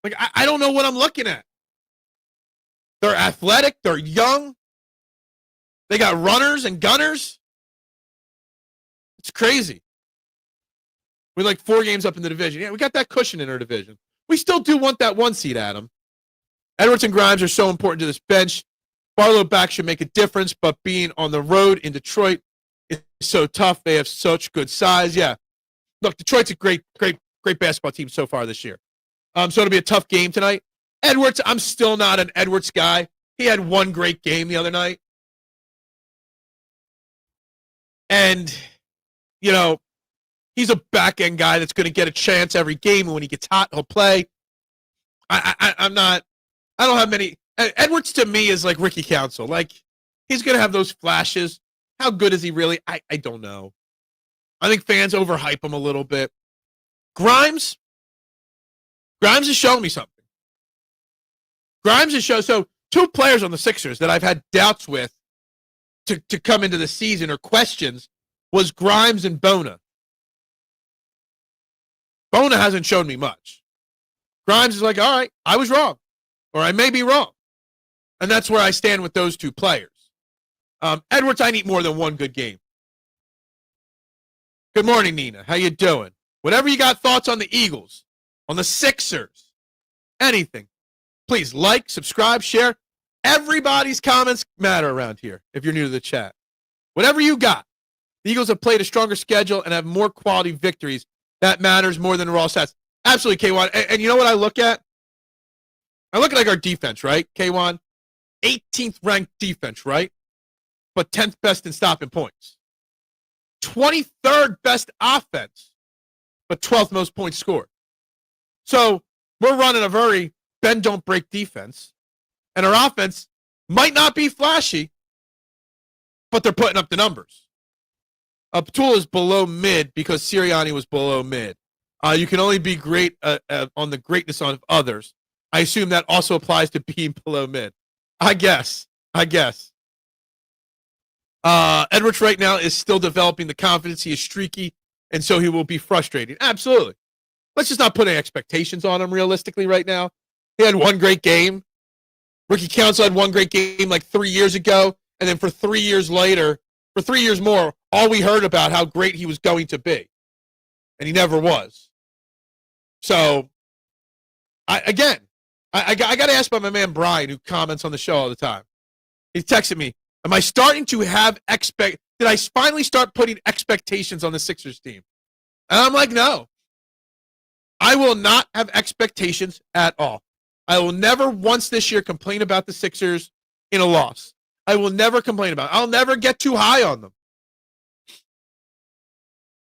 Like, I don't know what I'm looking at. They're athletic. They're young. They got runners and gunners. It's crazy. We're like 4 games up in the division. Yeah, we got that cushion in our division. We still do want that 1 seed, Adam. Edwards and Grimes are so important to this bench. Barlow back should make a difference, but being on the road in Detroit is so tough. They have such good size. Yeah. Look, Detroit's a great basketball team so far this year. So it'll be a tough game tonight. Edwards, I'm still not an Edwards guy. He had 1 great game the other night. And, you know, he's a back-end guy that's going to get a chance every game, and when he gets hot, he'll play. I don't have many. Edwards, to me, is like Ricky Council. Like, he's going to have those flashes. How good is he really? I don't know. I think fans overhype him a little bit. Grimes is showing me something. So 2 players on the Sixers that I've had doubts with to come into the season or questions was Grimes and Bona. Bona hasn't shown me much. Grimes is like, all right, I was wrong, or I may be wrong. And that's where I stand with those 2 players. Edwards, I need more than 1 good game. Good morning, Nina. How you doing? Whatever you got thoughts on the Eagles, on the Sixers, anything, please like, subscribe, share. Everybody's comments matter around here if you're new to the chat. Whatever you got. The Eagles have played a stronger schedule and have more quality victories. That matters more than raw stats. Absolutely, K1. And you know what I look at? I look at like our defense, right, K1? 18th ranked defense, right? But 10th best in stopping points. 23rd best offense, but 12th most points scored. So we're running a very bend, don't break defense. And our offense might not be flashy, but they're putting up the numbers. Patullo is below mid because Sirianni was below mid. You can only be great on the greatness of others. I assume that also applies to being below mid. I guess. Edwards right now is still developing the confidence. He is streaky, and so he will be frustrated. Absolutely. Let's just not put any expectations on him realistically right now. He had 1 great game. Ricky Council had 1 great game like 3 years ago, and then for 3 years later, for 3 years more, all we heard about how great he was going to be. And he never was. So, I got to ask about my man Brian, who comments on the show all the time. He texted me, am I starting to have did I finally start putting expectations on the Sixers team? And I'm like, no. I will not have expectations at all. I will never once this year complain about the Sixers in a loss. I will never complain about it. I'll never get too high on them.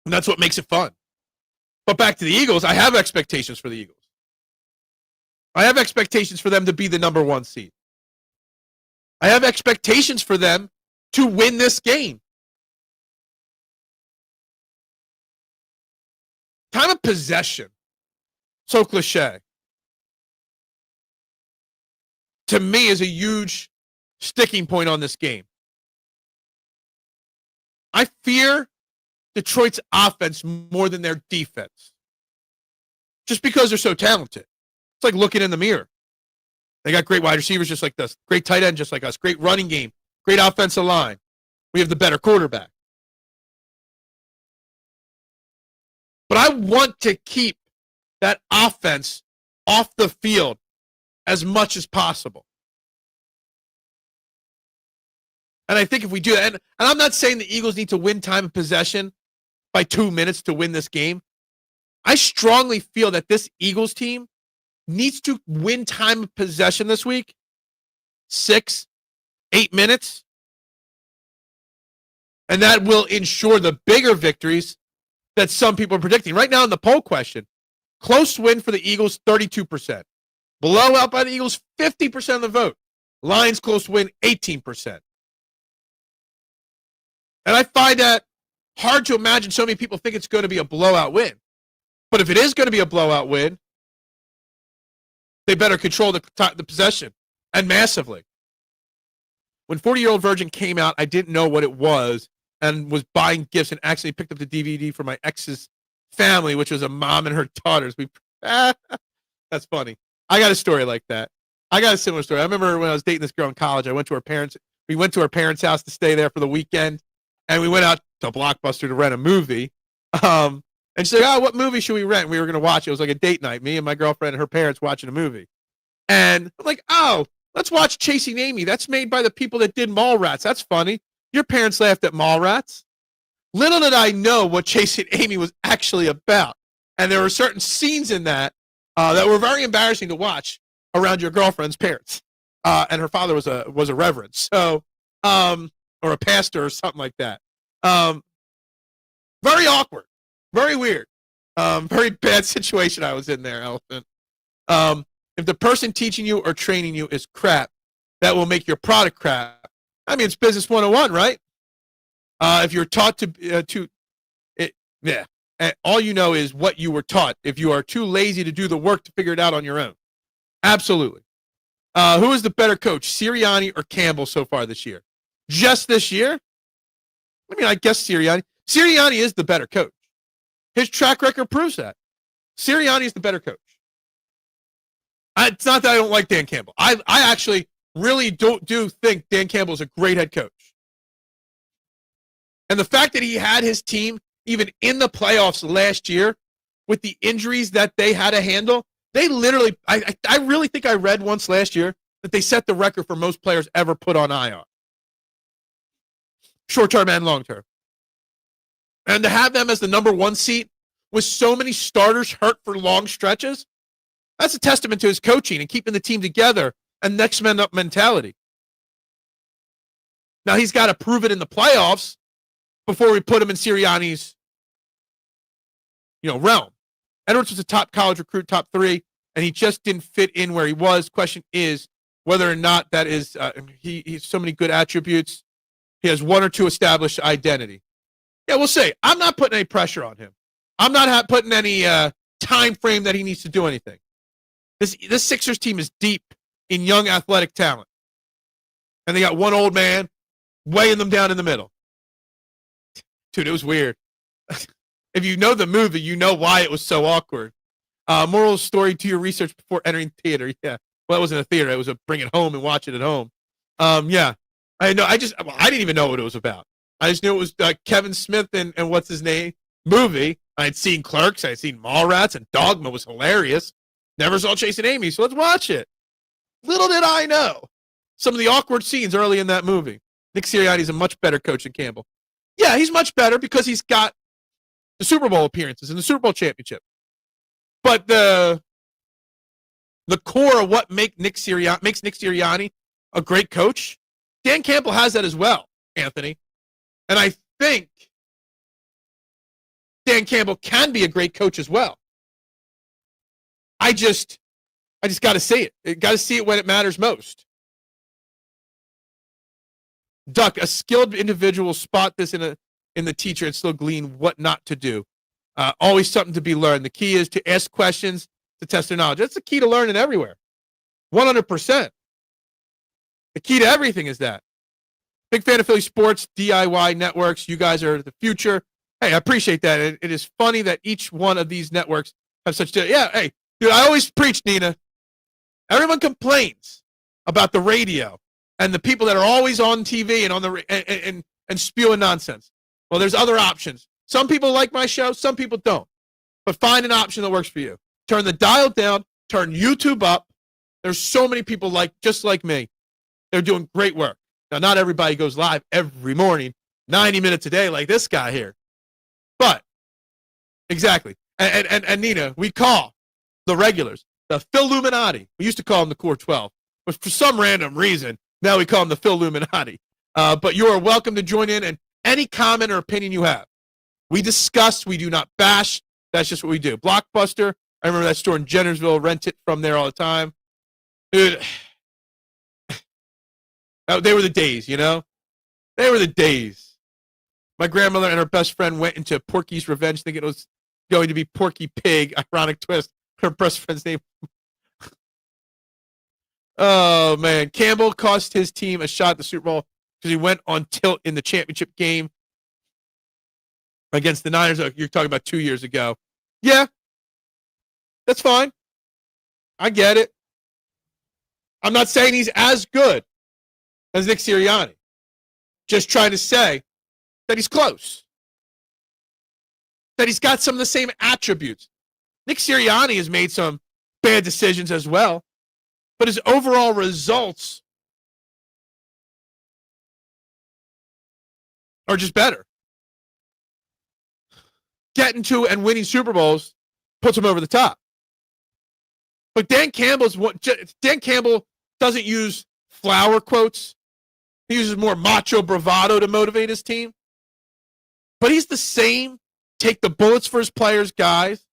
And that's what makes it fun. But back to the Eagles, I have expectations for the Eagles. I have expectations for them to be the number 1 seed. I have expectations for them to win this game. Time of possession. So cliche. To me is a huge sticking point on this game. I fear Detroit's offense more than their defense. Just because they're so talented. It's like looking in the mirror. They got great wide receivers just like us, great tight end just like us, great running game, great offensive line. We have the better quarterback. But I want to keep that offense off the field as much as possible. And I think if we do that, and I'm not saying the Eagles need to win time of possession by 2 minutes to win this game. I strongly feel that this Eagles team needs to win time of possession this week 6, 8 minutes. And that will ensure the bigger victories that some people are predicting. Right now in the poll question, close win for the Eagles, 32%. Blowout by the Eagles, 50% of the vote. Lions close win, 18%. And I find that hard to imagine so many people think it's going to be a blowout win. But if it is going to be a blowout win, they better control the possession, and massively. When 40-Year-Old Virgin came out, I didn't know what it was and was buying gifts and actually picked up the DVD for my ex's family, which was a mom and her daughters. That's funny. I got a story like that. I got a similar story. I remember when I was dating this girl in college, we went to her parents' house to stay there for the weekend, and we went out to Blockbuster to rent a movie. And she's like, what movie should we rent? We were going to watch it. It was like a date night, me and my girlfriend and her parents watching a movie. And I'm like, let's watch Chasing Amy. That's made by the people that did Mallrats. That's funny. Your parents laughed at Mallrats. Little did I know what Chasing Amy was actually about. And there were certain scenes in that that were very embarrassing to watch around your girlfriend's parents. And her father was a reverend, so or a pastor or something like that. Very awkward, very weird, very bad situation I was in there, Elephant. If the person teaching you or training you is crap, that will make your product crap. I mean, it's business 101, right? If you're taught all you know is what you were taught. If you are too lazy to do the work to figure it out on your own. Absolutely. Who is the better coach, Sirianni or Campbell so far this year? Just this year? I mean, I guess Sirianni. Sirianni is the better coach. His track record proves that. Sirianni is the better coach. It's not that I don't like Dan Campbell. I actually really do think Dan Campbell is a great head coach. And the fact that he had his team even in the playoffs last year with the injuries that they had to handle, they literally, I really think I read once last year that they set the record for most players ever put on IR. Short-term and long-term. And to have them as the number 1 seat with so many starters hurt for long stretches, that's a testament to his coaching and keeping the team together and next man up mentality. Now he's got to prove it in the playoffs before we put him in Sirianni's, realm. Edwards was a top college recruit, top 3, and he just didn't fit in where he was. Question is whether or not that is he's so many good attributes. He has 1 or 2 established identity. Yeah, we'll see. I'm not putting any pressure on him. I'm not putting any time frame that he needs to do anything. This Sixers team is deep in young athletic talent. And they got one old man weighing them down in the middle. Dude, it was weird. If you know the movie, you know why it was so awkward. Moral story, do your research before entering theater. Yeah. Well, it wasn't a theater. It was a bring it home and watch it at home. Yeah. I know. I didn't even know what it was about. I just knew it was Kevin Smith and what's his name movie. I had seen Clerks. I had seen Mallrats, and Dogma was hilarious. Never saw Chasing Amy, so let's watch it. Little did I know some of the awkward scenes early in that movie. Nick Sirianni is a much better coach than Campbell. Yeah, he's much better because he's got the Super Bowl appearances and the Super Bowl championship. But the core of what makes Nick Sirianni a great coach, Dan Campbell has that as well, Anthony. And I think Dan Campbell can be a great coach as well. I just got to see it. Got to see it when it matters most. Duck, a skilled individual will spot this in the teacher and still glean what not to do. Always something to be learned. The key is to ask questions to test their knowledge. That's the key to learning everywhere. 100%. The key to everything is that. Big fan of Philly sports, DIY networks. You guys are the future. Hey, I appreciate that. It is funny that each one of these networks have such. Yeah, hey, dude, I always preach, Nina. Everyone complains about the radio and the people that are always on TV and on the and spewing nonsense. Well, there's other options. Some people like my show, some people don't. But find an option that works for you. Turn the dial down, turn YouTube up. There's so many people just like me. They're doing great work. Now, not everybody goes live every morning, 90 minutes a day like this guy here. But, exactly. And Nina, we call the regulars the Philluminati. We used to call them the Core 12. But for some random reason, now we call them the Philluminati. But you are welcome to join in, and any comment or opinion you have. We discuss, we do not bash. That's just what we do. Blockbuster, I remember that store in Jennersville, rent it from there all the time. Dude, they were the days, you know? They were the days. My grandmother and her best friend went into Porky's Revenge thinking it was going to be Porky Pig. Ironic twist. Her best friend's name. Oh, man. Campbell cost his team a shot at the Super Bowl because he went on tilt in the championship game against the Niners. You're talking about 2 years ago. Yeah, that's fine. I get it. I'm not saying he's as good as Nick Sirianni. Just trying to say that he's close. That he's got some of the same attributes. Nick Sirianni has made some bad decisions as well, but his overall results are just better. Getting to and winning Super Bowls puts him over the top. But Dan Campbell doesn't use flower quotes. He uses more macho bravado to motivate his team. But he's the same. Take the bullets for his players, guys.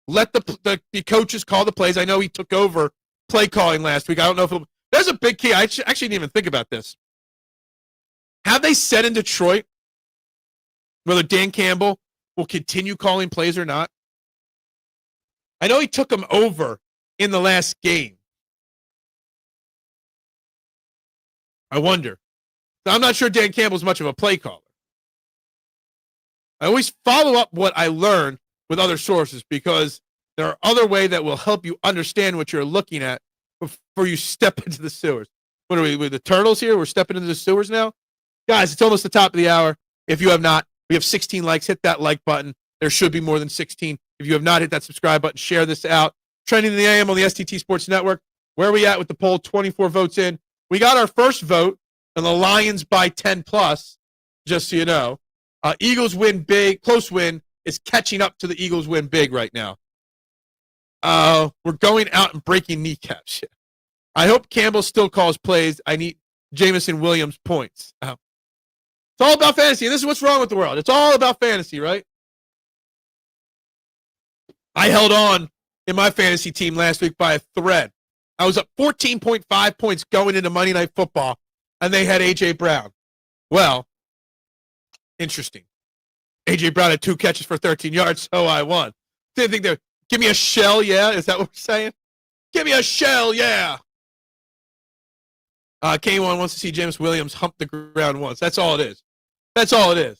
Let the coaches call the plays. I know he took over play calling last week. I don't know if there's a big key. I actually didn't even think about this. Have they said in Detroit whether Dan Campbell will continue calling plays or not? I know he took him over in the last game. I wonder. I'm not sure Dan Campbell's much of a play caller. I always follow up what I learn with other sources because there are other ways that will help you understand what you're looking at before you step into the sewers. What are we with the turtles here? We're stepping into the sewers now? Guys, it's almost the top of the hour. If you have not, we have 16 likes. Hit that like button. There should be more than 16. If you have not hit that subscribe button, share this out. Trending in the AM on the STT Sports Network. Where are we at with the poll? 24 votes in. We got our first vote on the Lions by 10 plus, just so you know. Eagles win big. Close win is catching up to the Eagles win big right now. We're going out and breaking kneecaps. I hope Campbell still calls plays. I need Jameson Williams points. It's all about fantasy. And this is what's wrong with the world. It's all about fantasy, right? I held on in my fantasy team last week by a thread. I was up 14.5 points going into Monday Night Football, and they had A.J. Brown. Well, interesting. A.J. Brown had 2 catches for 13 yards, so I won. Didn't think that. Give me a shell, yeah? Is that what we're saying? Give me a shell, yeah. K1 wants to see James Williams hump the ground once. That's all it is. That's all it is.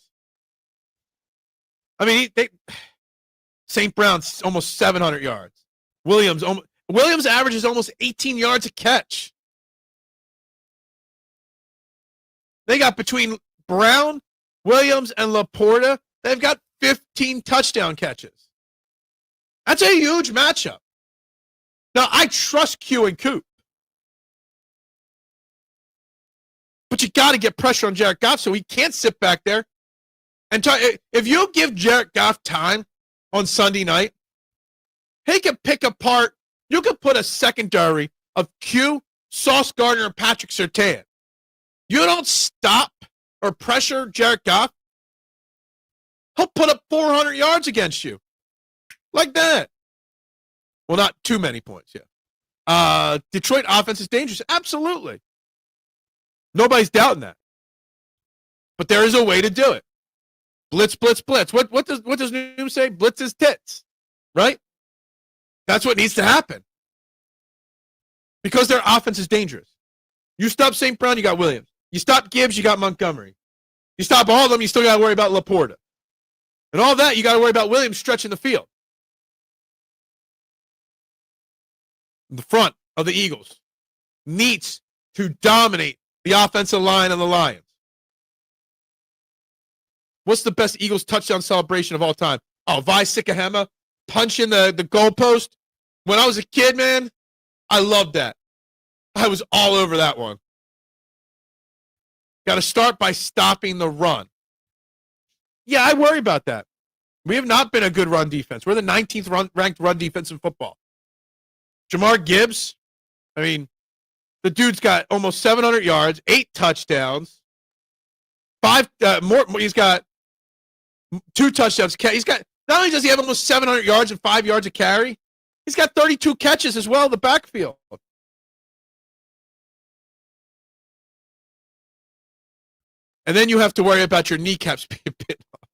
I mean, St. Brown's almost 700 yards. Williams averages almost 18 yards a catch. They got between Brown, Williams, and Laporta, they've got 15 touchdown catches. That's a huge matchup. Now, I trust Q and Coop. But you got to get pressure on Jared Goff so he can't sit back there. And if you give Jared Goff time on Sunday night, he can pick apart. You can put a secondary of Q, Sauce Gardner, and Patrick Surtain. You don't stop or pressure Jared Goff, he'll put up 400 yards against you. Like that. Well, not too many points, yeah. Detroit offense is dangerous. Absolutely. Nobody's doubting that. But there is a way to do it. Blitz, blitz, blitz. What does Noom say? Blitz is tits. Right? That's what needs to happen. Because their offense is dangerous. You stop St. Brown, you got Williams. You stop Gibbs, you got Montgomery. You stop all of them, you still got to worry about Laporta. And all that, you got to worry about Williams stretching the field. The front of the Eagles needs to dominate the offensive line of the Lions. What's the best Eagles touchdown celebration of all time? Oh, Vi Sikahema punching the goalpost. When I was a kid, man, I loved that. I was all over that one. Got to start by stopping the run. Yeah, I worry about that. We have not been a good run defense. We're the 19th ranked run defense in football. Jamar Gibbs, I mean, the dude's got almost 700 yards, 8 touchdowns, he's got 2 touchdowns. He's got, not only does he have almost 700 yards and 5 yards of carry, he's got 32 catches as well in the backfield. And then you have to worry about your kneecaps being bitten off.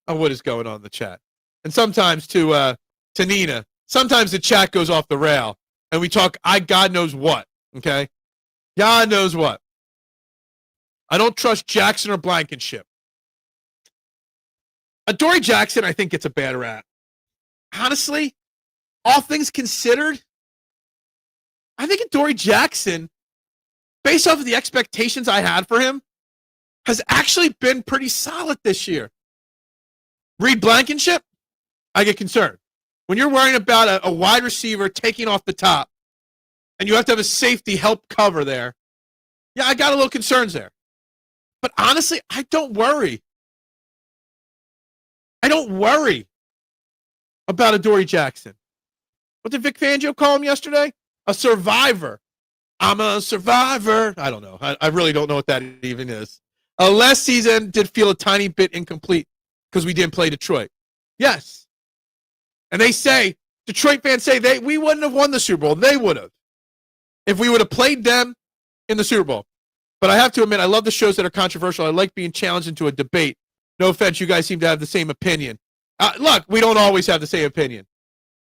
Oh, what is going on in the chat? And sometimes to Nina, sometimes the chat goes off the rail and we talk, God knows what, okay? God knows what. I don't trust Jackson or Blankenship. Adoree Jackson, I think, gets a bad rap. Honestly, all things considered, I think Adoree Jackson, based off of the expectations I had for him, has actually been pretty solid this year. Reed Blankenship, I get concerned. When you're worrying about a wide receiver taking off the top and you have to have a safety help cover there, yeah, I got a little concerns there. But honestly, I don't worry. I don't worry about Adoree Jackson. What did Vic Fangio call him yesterday? A survivor. I'm a survivor. I don't know. I really don't know what that even is. Last season did feel a tiny bit incomplete because we didn't play Detroit. Yes. And they say, Detroit fans say we wouldn't have won the Super Bowl. They would have. If we would have played them in the Super Bowl. But I have to admit, I love the shows that are controversial. I like being challenged into a debate. No offense, you guys seem to have the same opinion. Look, we don't always have the same opinion.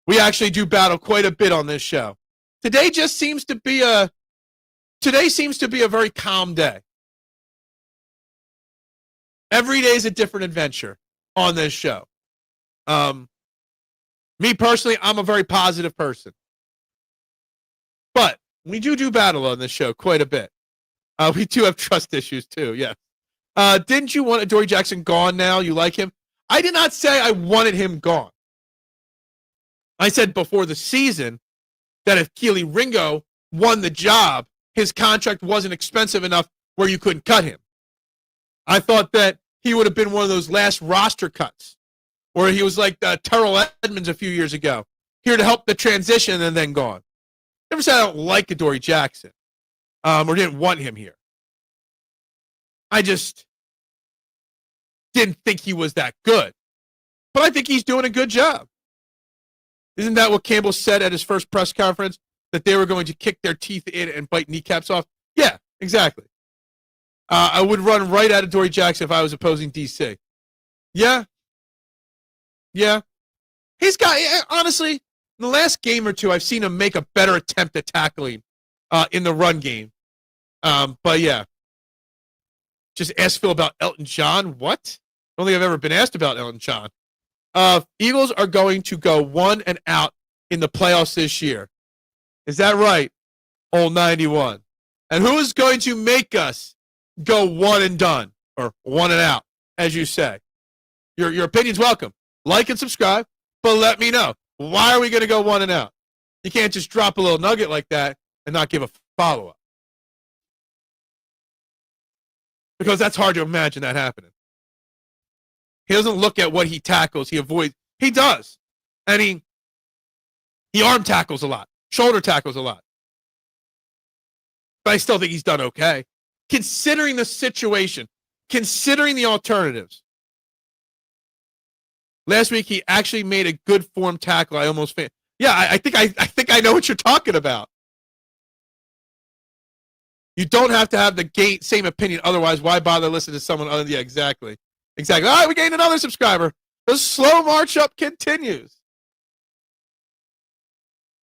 We actually do battle quite a bit on this show. Today seems to be a very calm day. Every day is a different adventure on this show. Me personally, I'm a very positive person. But we do battle on this show quite a bit. We do have trust issues too, yes. Didn't you want Adoree Jackson gone now? You like him? I did not say I wanted him gone. I said before the season that if Keely Ringo won the job, his contract wasn't expensive enough where you couldn't cut him. I thought that he would have been one of those last roster cuts where he was like Terrell Edmonds a few years ago, here to help the transition and then gone. Never said I don't like Adoree Jackson or didn't want him here. I just didn't think he was that good. But I think he's doing a good job. Isn't that what Campbell said at his first press conference? That they were going to kick their teeth in and bite kneecaps off? Yeah, exactly. I would run right at Adoree Jackson if I was opposing DC. Yeah. He's got, honestly, in the last game or two, I've seen him make a better attempt at tackling in the run game. But yeah. Just ask Phil about Elton John. What? I don't think I've ever been asked about Elton John. Eagles are going to go 1-out in the playoffs this year. Is that right? Old 91. And who is going to make us go one and done or 1-out, as you say? Your opinion's welcome. Like and subscribe, but let me know. Why are we going to go 1-out? You can't just drop a little nugget like that and not give a follow-up. Because that's hard to imagine that happening. He doesn't look at what he tackles. He avoids. He does. And he arm tackles a lot. Shoulder tackles a lot. But I still think he's done okay. Considering the situation. Considering the alternatives. Last week, he actually made a good form tackle. I almost failed. Yeah, I think I know what you're talking about. You don't have to have the same opinion. Otherwise, why bother listening to someone other? Yeah, exactly. All right, we gained another subscriber. The slow march up continues.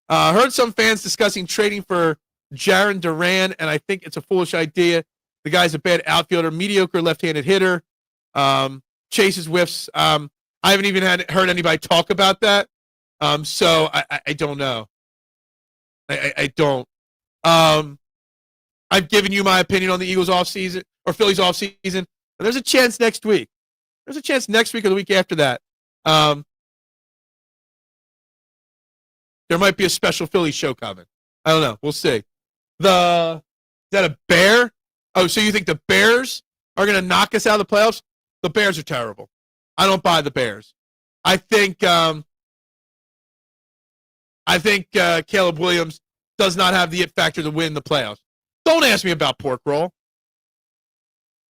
Heard some fans discussing trading for Jarren Duran, and I think it's a foolish idea. The guy's a bad outfielder, mediocre left-handed hitter, chases whiffs. I haven't even heard anybody talk about that, so I don't know. I don't. I've given you my opinion on the Eagles offseason or Phillies offseason. There's a chance next week. There's a chance next week or the week after that. There might be a special Phillies show coming. I don't know. We'll see. Is that a bear? Oh, so you think the Bears are going to knock us out of the playoffs? The Bears are terrible. I don't buy the Bears. I think Caleb Williams does not have the it factor to win the playoffs. Don't ask me about pork roll.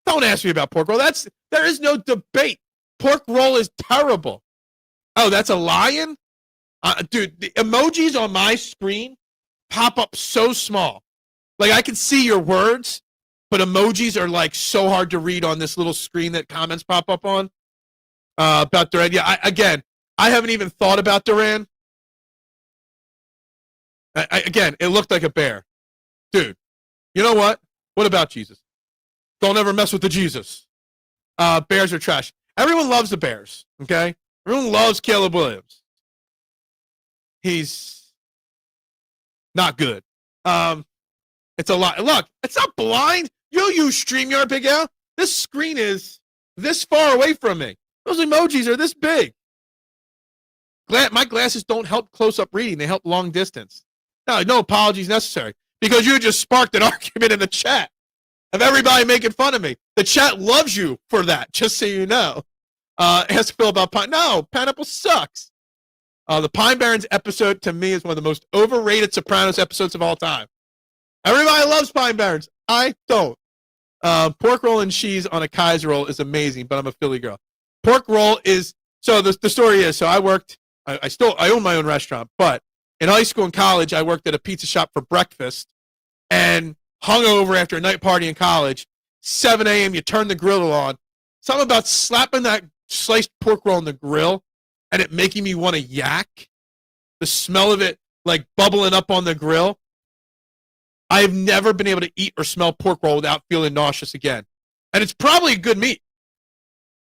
Don't ask me about pork roll. There is no debate. Pork roll is terrible. Oh, that's a lion? Dude, the emojis on my screen pop up so small. Like, I can see your words, but emojis are, like, so hard to read on this little screen that comments pop up on. About Duran. Yeah, I haven't even thought about Duran. Again, it looked like a bear. Dude, you know what? What about Jesus? Don't ever mess with the Jesus. Bears are trash. Everyone loves the Bears, okay? Everyone loves Caleb Williams. He's not good. It's a lot. Look, it's not blind. You use StreamYard, Big Al. This screen is this far away from me. Those emojis are this big. My glasses don't help close-up reading. They help long distance. No apologies necessary. Because you just sparked an argument in the chat of everybody making fun of me. The chat loves you for that, just so you know. Ask Phil about No, Pineapple sucks. The Pine Barrens episode, to me, is one of the most overrated Sopranos episodes of all time. Everybody loves Pine Barrens. I don't. Pork roll and cheese on a Kaiser roll is amazing, but I'm a Philly girl. Pork roll is, so the story is, so I worked, I own my own restaurant, but in high school and college, I worked at a pizza shop for breakfast and hung over after a night party in college. 7 a.m., you turn the grill on. Something about slapping that sliced pork roll on the grill and it making me want to yak. The smell of it, like, bubbling up on the grill. I have never been able to eat or smell pork roll without feeling nauseous again. And it's probably good meat.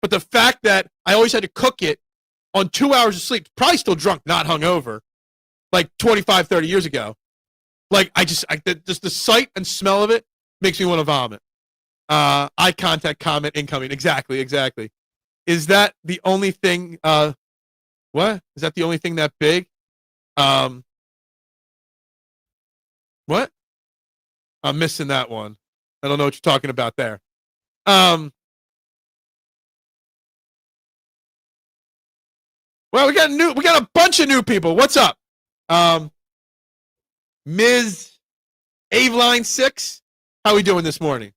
But the fact that I always had to cook it on 2 hours of sleep, probably still drunk, not hungover, like 25, 30 years ago. Like, just the sight and smell of it makes me want to vomit. Eye contact, comment, incoming. Exactly. Is that the only thing, what? Is that the only thing that big? What? I'm missing that one. I don't know what you're talking about there. Well, we got a bunch of new people. What's up? Ms. Aveline 6, how we doing this morning?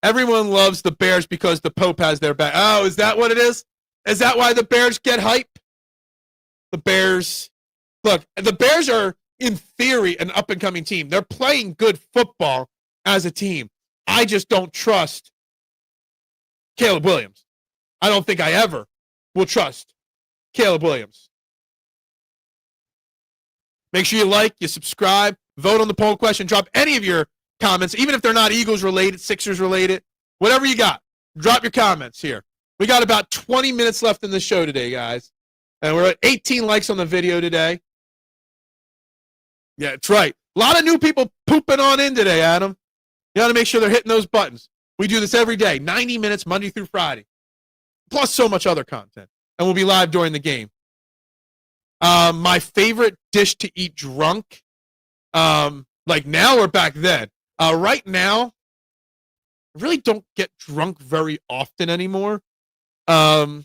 Everyone loves the Bears because the Pope has their back. Oh, is that what it is? Is that why the Bears get hype? The Bears, look, the Bears are, in theory, an up-and-coming team. They're playing good football as a team. I just don't trust Caleb Williams. I don't think I ever will trust Caleb Williams. Make sure you like, you subscribe, vote on the poll question, drop any of your comments, even if they're not Eagles related, Sixers related, whatever you got. Drop your comments here. We got about 20 minutes left in the show today, guys. And we're at 18 likes on the video today. Yeah, that's right. A lot of new people pooping on in today, Adam. You got to make sure they're hitting those buttons. We do this every day, 90 minutes, Monday through Friday. Plus so much other content. And we'll be live during the game. My favorite dish to eat drunk, like now or back then. Right now, I really don't get drunk very often anymore. I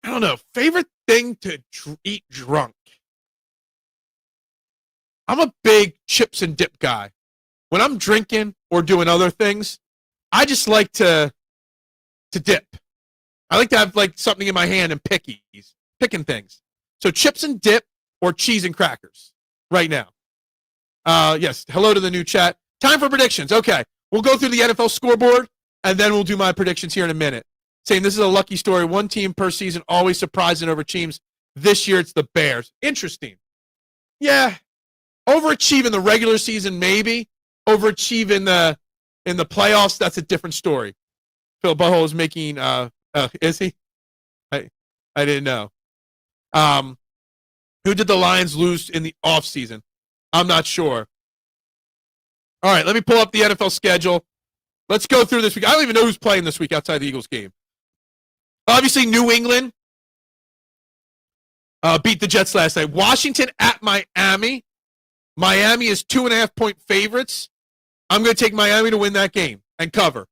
don't know. Favorite thing to eat drunk. I'm a big chips and dip guy. When I'm drinking or doing other things, I just like to dip. I like to have like something in my hand and picking things. So chips and dip or cheese and crackers right now. Yes, hello to the new chat. Time for predictions. Okay, we'll go through the NFL scoreboard, and then we'll do my predictions here in a minute. Saying this is a lucky story. One team per season, always surprising over teams. This year, it's the Bears. Interesting. Yeah, Overachieve in the regular season, maybe. Overachieve in the playoffs, that's a different story. Phil Butthole is making, is he? I didn't know. Who did the Lions lose in the offseason? I'm not sure. All right, let me pull up the NFL schedule. Let's go through this week. I don't even know who's playing this week outside the Eagles game. Obviously, New England beat the Jets last night. Washington at Miami. Miami is 2.5-point favorites. I'm going to take Miami to win that game and cover.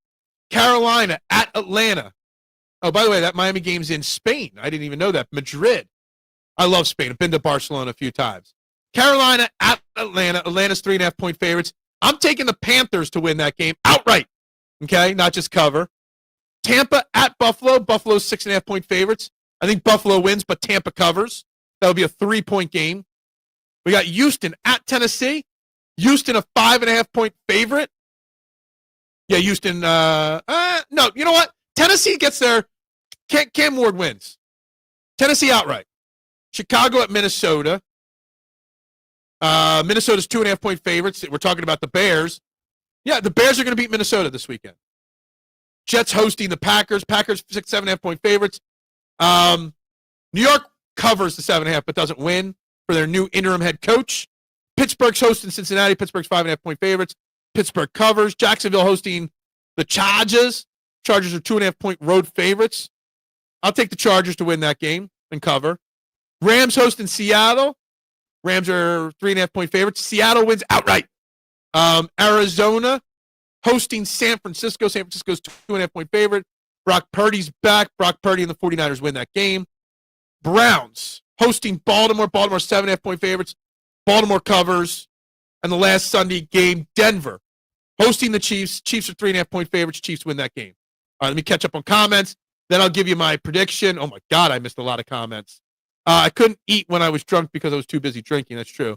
Carolina at Atlanta. Oh, by the way, that Miami game's in Spain. I didn't even know that. Madrid. I love Spain. I've been to Barcelona a few times. Carolina at Atlanta. Atlanta's 3.5-point favorites. I'm taking the Panthers to win that game outright. Okay, not just cover. Tampa at Buffalo. Buffalo's 6.5-point favorites. I think Buffalo wins, but Tampa covers. That'll be a 3-point game. We got Houston at Tennessee. Houston a 5.5-point favorite. Yeah, Houston. No, you know what? Tennessee gets there. Cam Ward wins. Tennessee outright. Chicago at Minnesota. Minnesota's 2.5-point favorites. We're talking about the Bears. Yeah, the Bears are going to beat Minnesota this weekend. Jets hosting the Packers. Packers 7.5-point favorites. New York covers the 7.5, but doesn't win for their new interim head coach. Pittsburgh's hosting Cincinnati. Pittsburgh's 5.5-point favorites. Pittsburgh covers. Jacksonville hosting the Chargers. Chargers are 2.5-point road favorites. I'll take the Chargers to win that game and cover. Rams hosting Seattle. Rams are 3.5-point favorites. Seattle wins outright. Arizona hosting San Francisco. San Francisco's 2.5-point favorite. Brock Purdy's back. Brock Purdy and the 49ers win that game. Browns hosting Baltimore. Baltimore 7.5-point favorites. Baltimore covers. And the last Sunday game, Denver hosting the Chiefs. Chiefs are 3.5-point favorites. Chiefs win that game. All right, let me catch up on comments. Then I'll give you my prediction. Oh, my God, I missed a lot of comments. I couldn't eat when I was drunk because I was too busy drinking. That's true.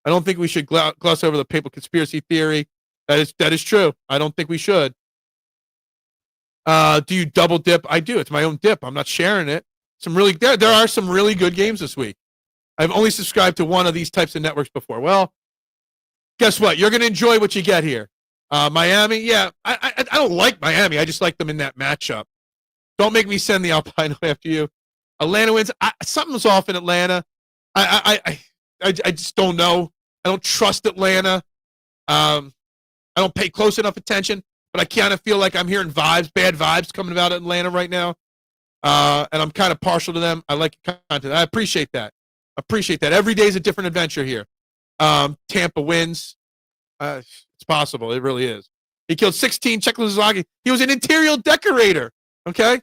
I don't think we should gloss over the papal conspiracy theory. That is true. I don't think we should. Do you double dip? I do. It's my own dip. I'm not sharing it. There are some really good games this week. I've only subscribed to one of these types of networks before. Well, guess what? You're going to enjoy what you get here. Miami, yeah. I don't like Miami. I just like them in that matchup. Don't make me send the Alpino after you. Atlanta wins. Something's off in Atlanta. I just don't know. I don't trust Atlanta. I don't pay close enough attention, but I kind of feel like I'm hearing bad vibes coming about Atlanta right now. And I'm kind of partial to them. I like content. I appreciate that. Every day is a different adventure here. Tampa wins. It's possible. It really is. He killed 16 Czechoslovakia. He was an interior decorator. Okay?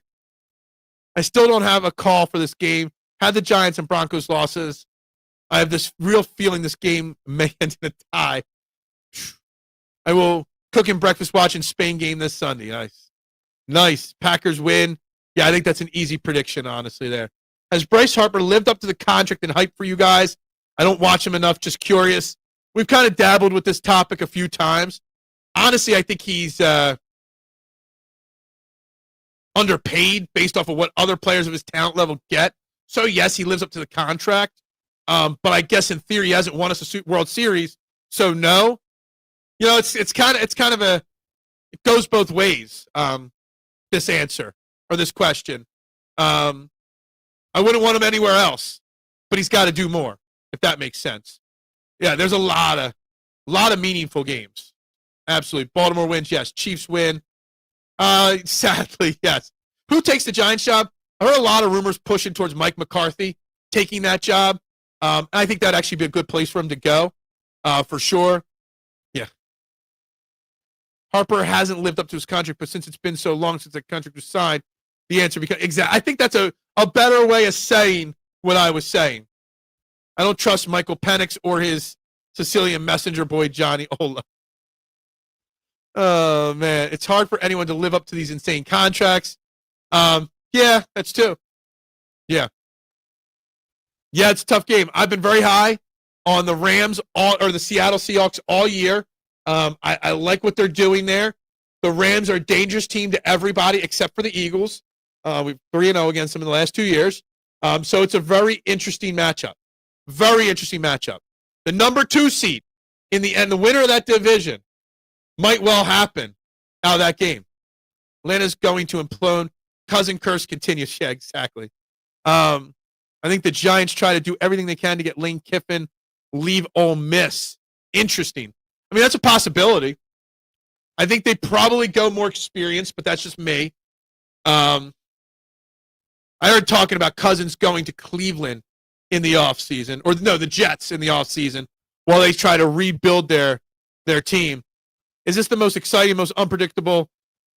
I still don't have a call for this game. Had the Giants and Broncos losses. I have this real feeling this game may end in a tie. I will cook and breakfast watching Spain game this Sunday. Nice. Packers win. Yeah, I think that's an easy prediction, honestly, there. Has Bryce Harper lived up to the contract and hype for you guys? I don't watch him enough, just curious. We've kind of dabbled with this topic a few times. Honestly, I think he's underpaid based off of what other players of his talent level get. So, yes, he lives up to the contract. But I guess in theory he hasn't won us a World Series. So, no. You know, it's kind of it goes both ways, this answer or this question. I wouldn't want him anywhere else, but he's got to do more, if that makes sense. Yeah, there's a lot of meaningful games. Absolutely. Baltimore wins, yes. Chiefs win. Sadly, yes. Who takes the Giants job? I heard a lot of rumors pushing towards Mike McCarthy taking that job. I think that'd actually be a good place for him to go, for sure. Yeah. Harper hasn't lived up to his contract, but since it's been so long since the contract was signed, the answer becomes exactly. I think that's a better way of saying what I was saying. I don't trust Michael Penix or his Sicilian messenger boy, Johnny Ola. Oh, man. It's hard for anyone to live up to these insane contracts. Yeah, that's true. Yeah. Yeah, it's a tough game. I've been very high on the Rams or the Seattle Seahawks all year. I like what they're doing there. The Rams are a dangerous team to everybody except for the Eagles. We've 3-0 against them in the last 2 years. So it's a very interesting matchup. Very interesting matchup. The number 2 seed in the end, the winner of that division might well happen out of that game. Atlanta's going to implode. Cousin curse continues. Yeah, exactly. I think the Giants try to do everything they can to get Lane Kiffin leave Ole Miss. Interesting. I mean, that's a possibility. I think they probably go more experienced, but that's just me. I heard talking about Cousins going to Cleveland in the offseason, or no, the Jets in the offseason, while they try to rebuild their team. Is this the most exciting, most unpredictable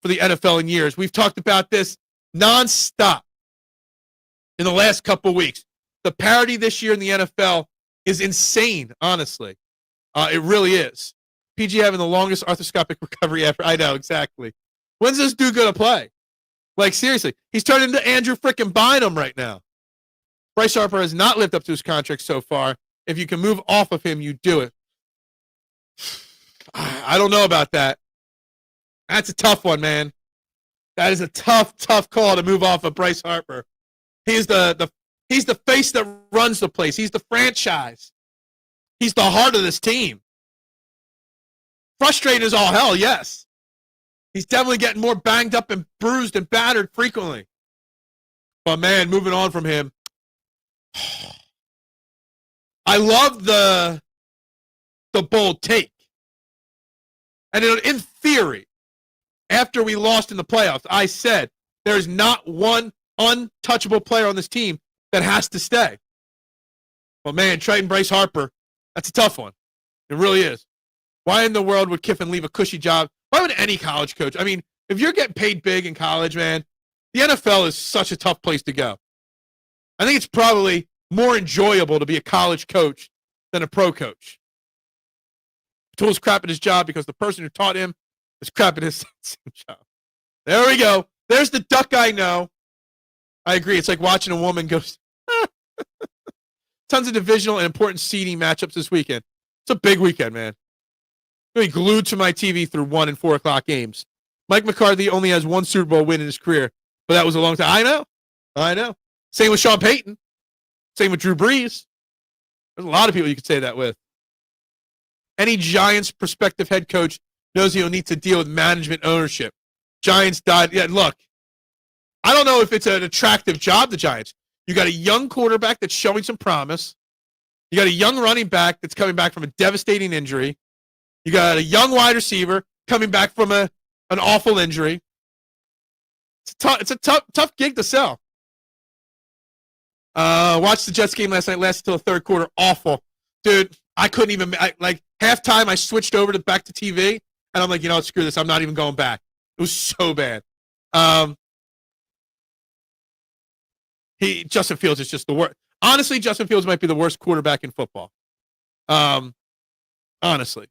for the NFL in years? We've talked about this nonstop in the last couple weeks. The parity this year in the NFL is insane, honestly. It really is. PG having the longest arthroscopic recovery ever. I know, exactly. When's this dude going to play? Like, seriously. He's turned into Andrew frickin' Bynum right now. Bryce Harper has not lived up to his contract so far. If you can move off of him, you do it. I don't know about that. That's a tough one, man. That is a tough call to move off of Bryce Harper. He's the face that runs the place. He's the franchise. He's the heart of this team. Frustrated as all hell, yes. He's definitely getting more banged up and bruised and battered frequently. But, man, moving on from him. I love the bold take. And in theory, after we lost in the playoffs, I said there's not one untouchable player on this team that has to stay. Well, man, trading Bryce Harper, that's a tough one. It really is. Why in the world would Kiffin leave a cushy job? Why would any college coach? I mean, if you're getting paid big in college, man, the NFL is such a tough place to go. I think it's probably more enjoyable to be a college coach than a pro coach. Patullo's crap at his job because the person who taught him is crap at his job. There we go. There's the duck I know. I agree. It's like watching a woman go. Tons of divisional and important seeding matchups this weekend. It's a big weekend, man. I'm going to be glued to my TV through 1 and 4 o'clock games. Mike McCarthy only has 1 Super Bowl win in his career, but that was a long time. I know. Same with Sean Payton. Same with Drew Brees. There's a lot of people you could say that with. Any Giants prospective head coach knows he'll need to deal with management ownership. Giants died. Yeah, look, I don't know if it's an attractive job, the Giants. You got a young quarterback that's showing some promise. You got a young running back that's coming back from a devastating injury. You got a young wide receiver coming back from an awful injury. It's a tough gig to sell. Watched the Jets game last night. Lasted till the third quarter. Awful, dude. I couldn't even like halftime. I switched over back to TV, and I'm like, you know what, screw this. I'm not even going back. It was so bad. Justin Fields is just the worst. Honestly, Justin Fields might be the worst quarterback in football. Honestly,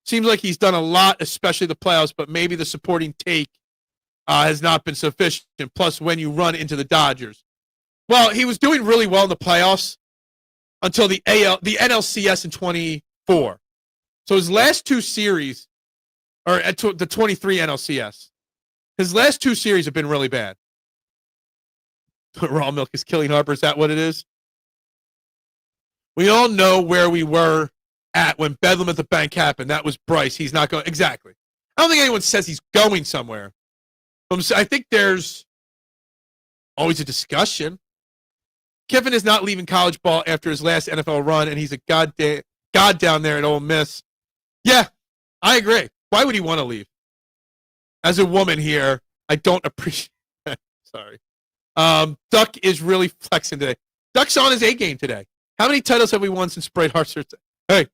seems like he's done a lot, especially the playoffs, but maybe the supporting take has not been sufficient. Plus, when you run into the Dodgers, well, he was doing really well in the playoffs until the NLCS in 24. So his last 2 series, or at the 23 NLCS, his last 2 series have been really bad. Raw milk is killing Harper. Is that what it is? We all know where we were at when Bedlam at the Bank happened. That was Bryce. He's not going. Exactly. I don't think anyone says he's going somewhere. I think there's always a discussion. Kiffin is not leaving college ball after his last NFL run, and he's a god down there at Ole Miss. Yeah, I agree. Why would he want to leave? As a woman here, I don't appreciate that. Sorry. Duck is really flexing today. Duck's on his A game today. How many titles have we won since Bret Hart's? Hey,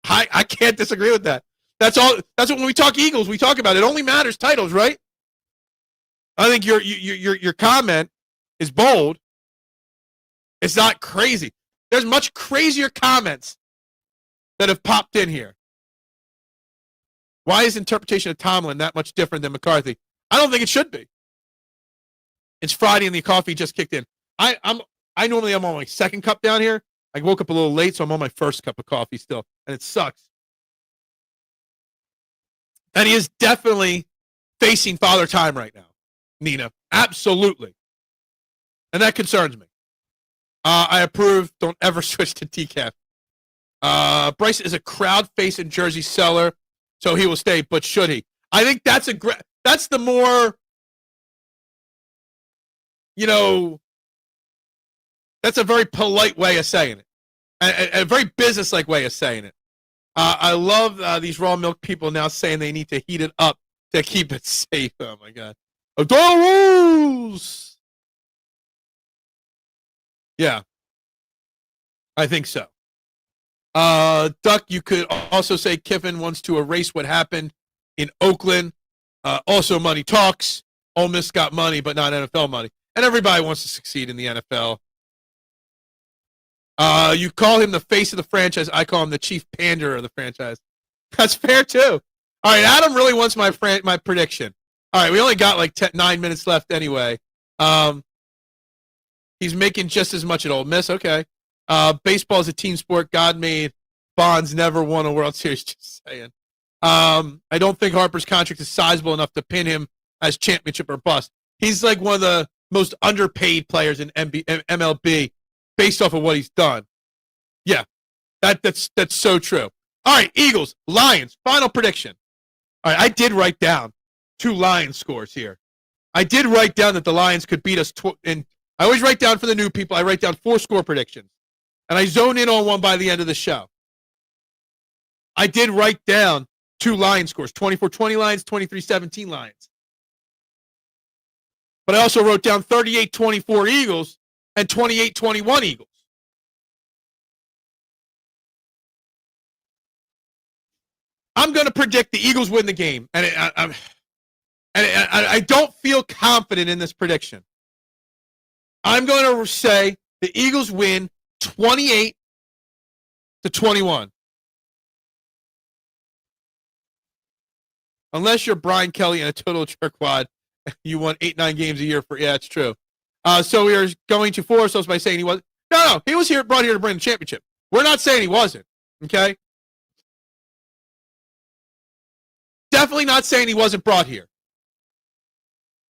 I can't disagree with that. That's all. That's what when we talk Eagles, we talk about it. Only matters titles, right? I think your comment is bold. It's not crazy. There's much crazier comments that have popped in here. Why is interpretation of Tomlin that much different than McCarthy? I don't think it should be. It's Friday and the coffee just kicked in. I normally am on my second cup down here. I woke up a little late, so I'm on my first cup of coffee still, and it sucks. And he is definitely facing father time right now, Nina. Absolutely. And that concerns me. I approve. Don't ever switch to decaf. Bryce is a crowd face and jersey seller, so he will stay. But should he? I think that's the more, that's a very polite way of saying it, a very business-like way of saying it. I love these raw milk people now saying they need to heat it up to keep it safe. Oh my God, Adore rules. Yeah, I think so. Duck, you could also say Kiffin wants to erase what happened in Oakland. Also, money talks. Ole Miss got money, but not NFL money. And everybody wants to succeed in the NFL. You call him the face of the franchise. I call him the chief pander of the franchise. That's fair, too. All right, Adam really wants my prediction. All right, we only got like 9 minutes left anyway. He's making just as much at Ole Miss. Okay. Baseball is a team sport. God made. Bonds never won a World Series. Just saying. I don't think Harper's contract is sizable enough to pin him as championship or bust. He's like one of the most underpaid players in MLB based off of what he's done. Yeah, that's so true. All right, Eagles, Lions, final prediction. All right, I did write down 2 Lions scores here. I did write down that the Lions could beat us. And I always write down for the new people, I write down 4 score predictions. And I zone in on one by the end of the show. I did write down 2 Lions scores, 24-20 Lions, 23-17 Lions. But I also wrote down 38-24 Eagles and 28-21 Eagles. I'm going to predict the Eagles win the game. And I don't feel confident in this prediction. I'm going to say the Eagles win 28-21. Unless you're Brian Kelly and a total jerkwad, you won 8-9 games a year for. Yeah, it's true. So we are going to force us by saying he wasn't. No, he was brought here to bring the championship. We're not saying he wasn't. Okay. Definitely not saying he wasn't brought here.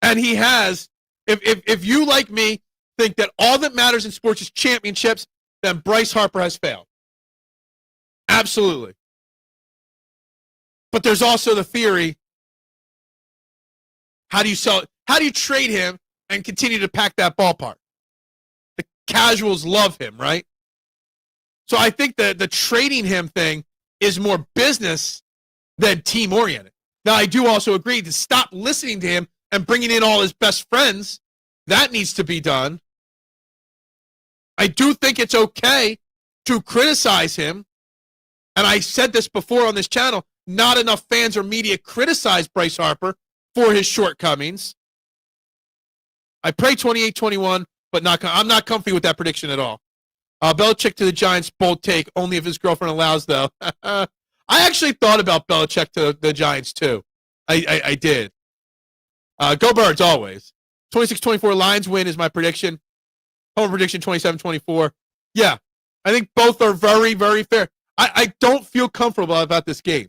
And he has. If you, like me, think that all that matters in sports is championships, then Bryce Harper has failed. Absolutely. But there's also the theory, how do you sell it? How do you trade him and continue to pack that ballpark? The casuals love him, right? So I think that the trading him thing is more business than team-oriented. Now, I do also agree to stop listening to him and bringing in all his best friends. That needs to be done. I do think it's okay to criticize him. And I said this before on this channel. Not enough fans or media criticize Bryce Harper for his shortcomings. I pray 28-21, but I'm not comfy with that prediction at all. Belichick to the Giants, bold take. Only if his girlfriend allows, though. I actually thought about Belichick to the Giants, too. I did. Go Birds, always. 26-24 Lions win is my prediction. Home prediction, 27-24. Yeah, I think both are very, very fair. I don't feel comfortable about this game.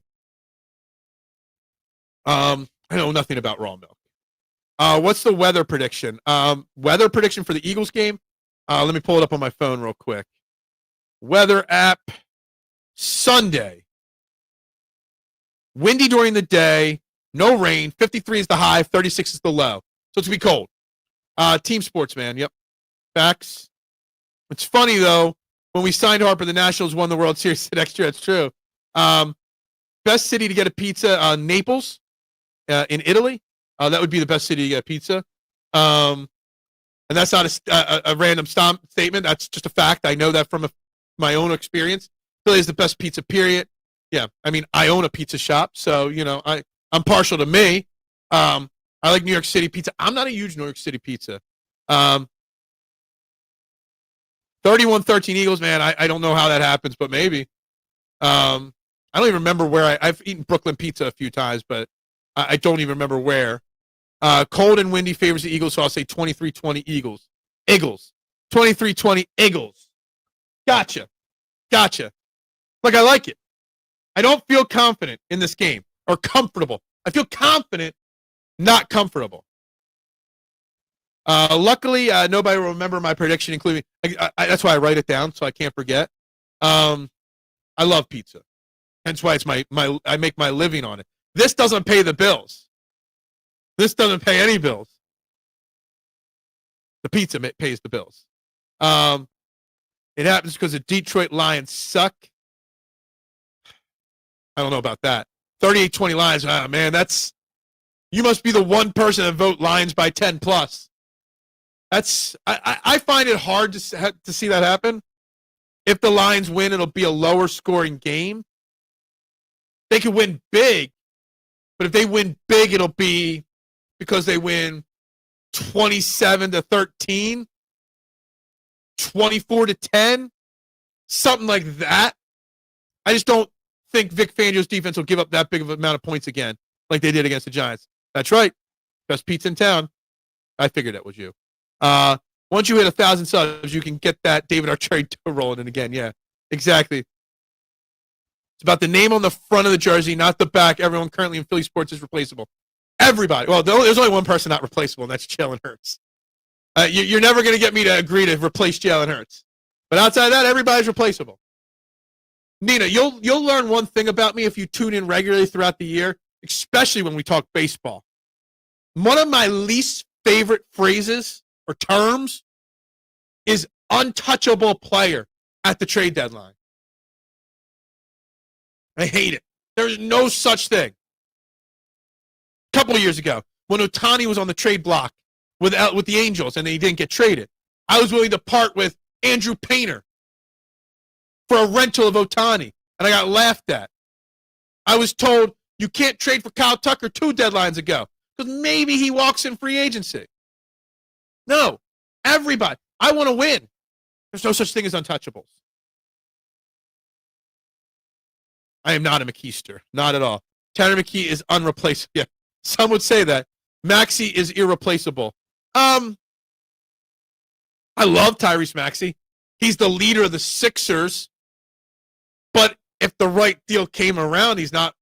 I know nothing about raw milk. What's the weather prediction? Weather prediction for the Eagles game? Let me pull it up on my phone real quick. Weather app. Sunday. Windy during the day. No rain. 53 is the high. 36 is the low. So it's going to be cold. Team sports, man. Yep. Facts. It's funny, though. When we signed Harper, the Nationals won the World Series the next year. That's true. Best city to get a pizza, Naples in Italy. That would be the best city to get a pizza. And that's not a random statement. That's just a fact. I know that from my own experience. Philly is the best pizza, period. Yeah, I mean, I own a pizza shop, so, I'm partial to me. I like New York City pizza. I'm not a huge New York City pizza. 31-13 Eagles, man. I don't know how that happens, but maybe. I don't even remember where I've eaten Brooklyn pizza a few times, but I don't even remember where. Cold and windy favors the Eagles, so I'll say 23-20 Eagles. Eagles. 23-20 Eagles. Gotcha. Like, I like it. I don't feel confident in this game or comfortable. I feel confident, not comfortable. Luckily, nobody will remember my prediction, including that's why I write it down so I can't forget. I love pizza, hence why it's my I make my living on it. This doesn't pay the bills. This doesn't pay any bills. The pizza pays the bills. It happens because the Detroit Lions suck. I don't know about that. 38-20 Lions. Ah, man, you must be the one person that vote Lions by 10 plus. I find it hard to see that happen. If the Lions win, it'll be a lower scoring game. They could win big, but if they win big, it'll be because they win 27-13, 24-10, something like that. I just don't think Vic Fangio's defense will give up that big of an amount of points again, like they did against the Giants. That's right. Best pizza in town. I figured that was you. Once you hit 1,000 subs, you can get that David Archeri rolling in again. Yeah, exactly. It's about the name on the front of the jersey, not the back. Everyone currently in Philly sports is replaceable. Everybody. Well, there's only one person not replaceable, and that's Jalen Hurts. You're never going to get me to agree to replace Jalen Hurts. But outside of that, everybody's replaceable. Nina, you'll learn one thing about me if you tune in regularly throughout the year, especially when we talk baseball. One of my least favorite phrases or terms is untouchable player at the trade deadline. I hate it. There's no such thing. A couple of years ago, when Ohtani was on the trade block with the Angels and he didn't get traded, I was willing to part with Andrew Painter for a rental of Ohtani, and I got laughed at. I was told you can't trade for Kyle Tucker 2 deadlines ago because maybe he walks in free agency. No, everybody. I want to win. There's no such thing as untouchables. I am not a McKeister. Not at all. Tanner McKee is unreplaceable. Yeah, some would say that. Maxey is irreplaceable. I love Tyrese Maxey. He's the leader of the Sixers. But if the right deal came around, he's not.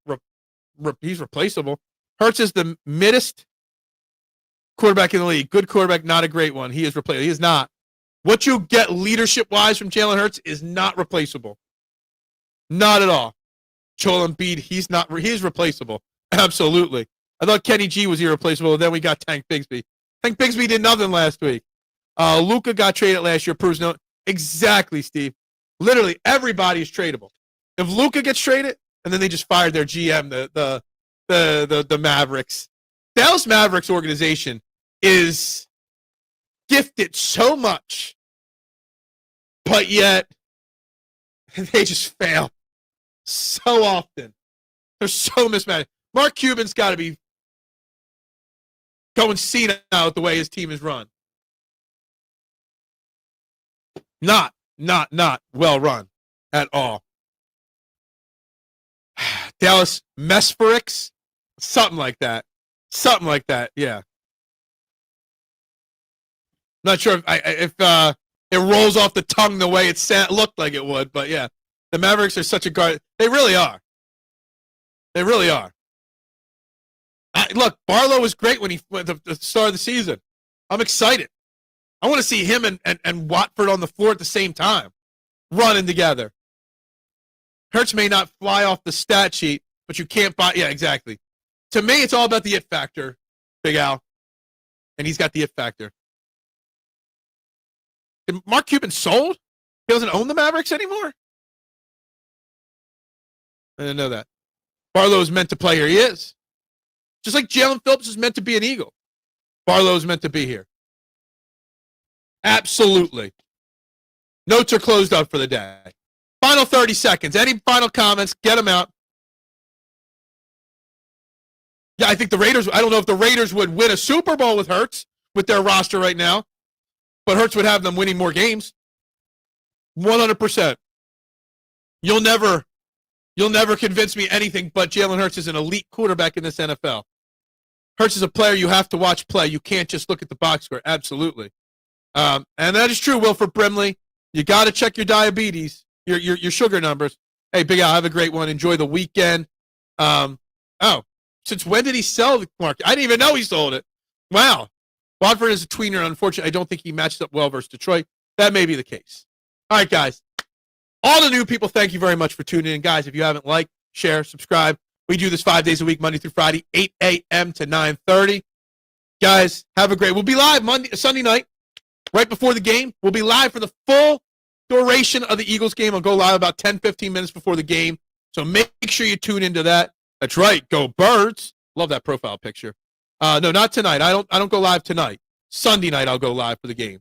He's replaceable. Hurts is the middest quarterback in the league. Good quarterback, not a great one. He is replaceable. He is not. What you get leadership-wise from Jalen Hurts is not replaceable. Not at all. Joel Embiid, he's replaceable. Absolutely. I thought Kenny G was irreplaceable, and then we got Tank Bigsby. Tank Bigsby did nothing last week. Luka got traded last year, proves no. Exactly, Steve. Literally, everybody is tradable. If Luka gets traded, and then they just fired their GM, the Mavericks. Dallas Mavericks organization is gifted so much, but yet they just fail so often. They're so mismatched. Mark Cuban's got to be going senile with the way his team is run. Not well run at all. Dallas Mesperix, something like that. Something like that, yeah. Not sure if it rolls off the tongue the way it looked like it would, but yeah. The Mavericks are such a guard. They really are. They really are. Look, Barlow was great when he went at the start of the season. I'm excited. I want to see him and Watford on the floor at the same time, running together. Hurts may not fly off the stat sheet, but you can't buy. Yeah, exactly. To me, it's all about the it factor, Big Al. And he's got the it factor. Is Mark Cuban sold? He doesn't own the Mavericks anymore? I didn't know that. Barlow is meant to play here. He is. Just like Jaelan Phillips is meant to be an Eagle. Barlow is meant to be here. Absolutely. Notes are closed up for the day. Final 30 seconds. Any final comments? Get them out. Yeah, I think the Raiders, I don't know if the Raiders would win a Super Bowl with Hurts with their roster right now, but Hurts would have them winning more games. 100%. You'll never convince me anything but Jalen Hurts is an elite quarterback in this NFL. Hurts is a player you have to watch play. You can't just look at the box score. Absolutely. And that is true, Wilford Brimley. You got to check your diabetes, your sugar numbers. Hey, Big Al, have a great one. Enjoy the weekend. Since when did he sell the market? I didn't even know he sold it. Wow. Watford is a tweener. Unfortunately, I don't think he matches up well versus Detroit. That may be the case. All right, guys. All the new people, thank you very much for tuning in. Guys, if you haven't liked, share, subscribe. We do this 5 days a week, Monday through Friday, 8 a.m. to 9:30. Guys, have a great. We'll be live Sunday night, right before the game. We'll be live for the full duration of the Eagles game. I'll go live about 10, 15 minutes before the game. So make sure you tune into that. That's right. Go Birds. Love that profile picture. No, not tonight. I don't go live tonight. Sunday night I'll go live for the game.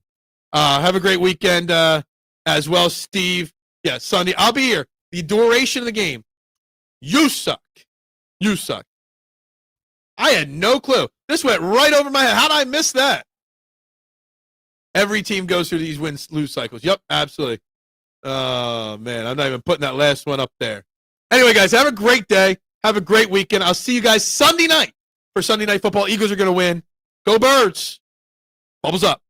Have a great weekend as well, Steve. Yeah, Sunday. I'll be here. The duration of the game. You suck. You suck. I had no clue. This went right over my head. How did I miss that? Every team goes through these win-lose cycles. Yep, absolutely. Oh, man, I'm not even putting that last one up there. Anyway, guys, have a great day. Have a great weekend. I'll see you guys Sunday night for Sunday Night Football. Eagles are going to win. Go Birds. Bubbles up.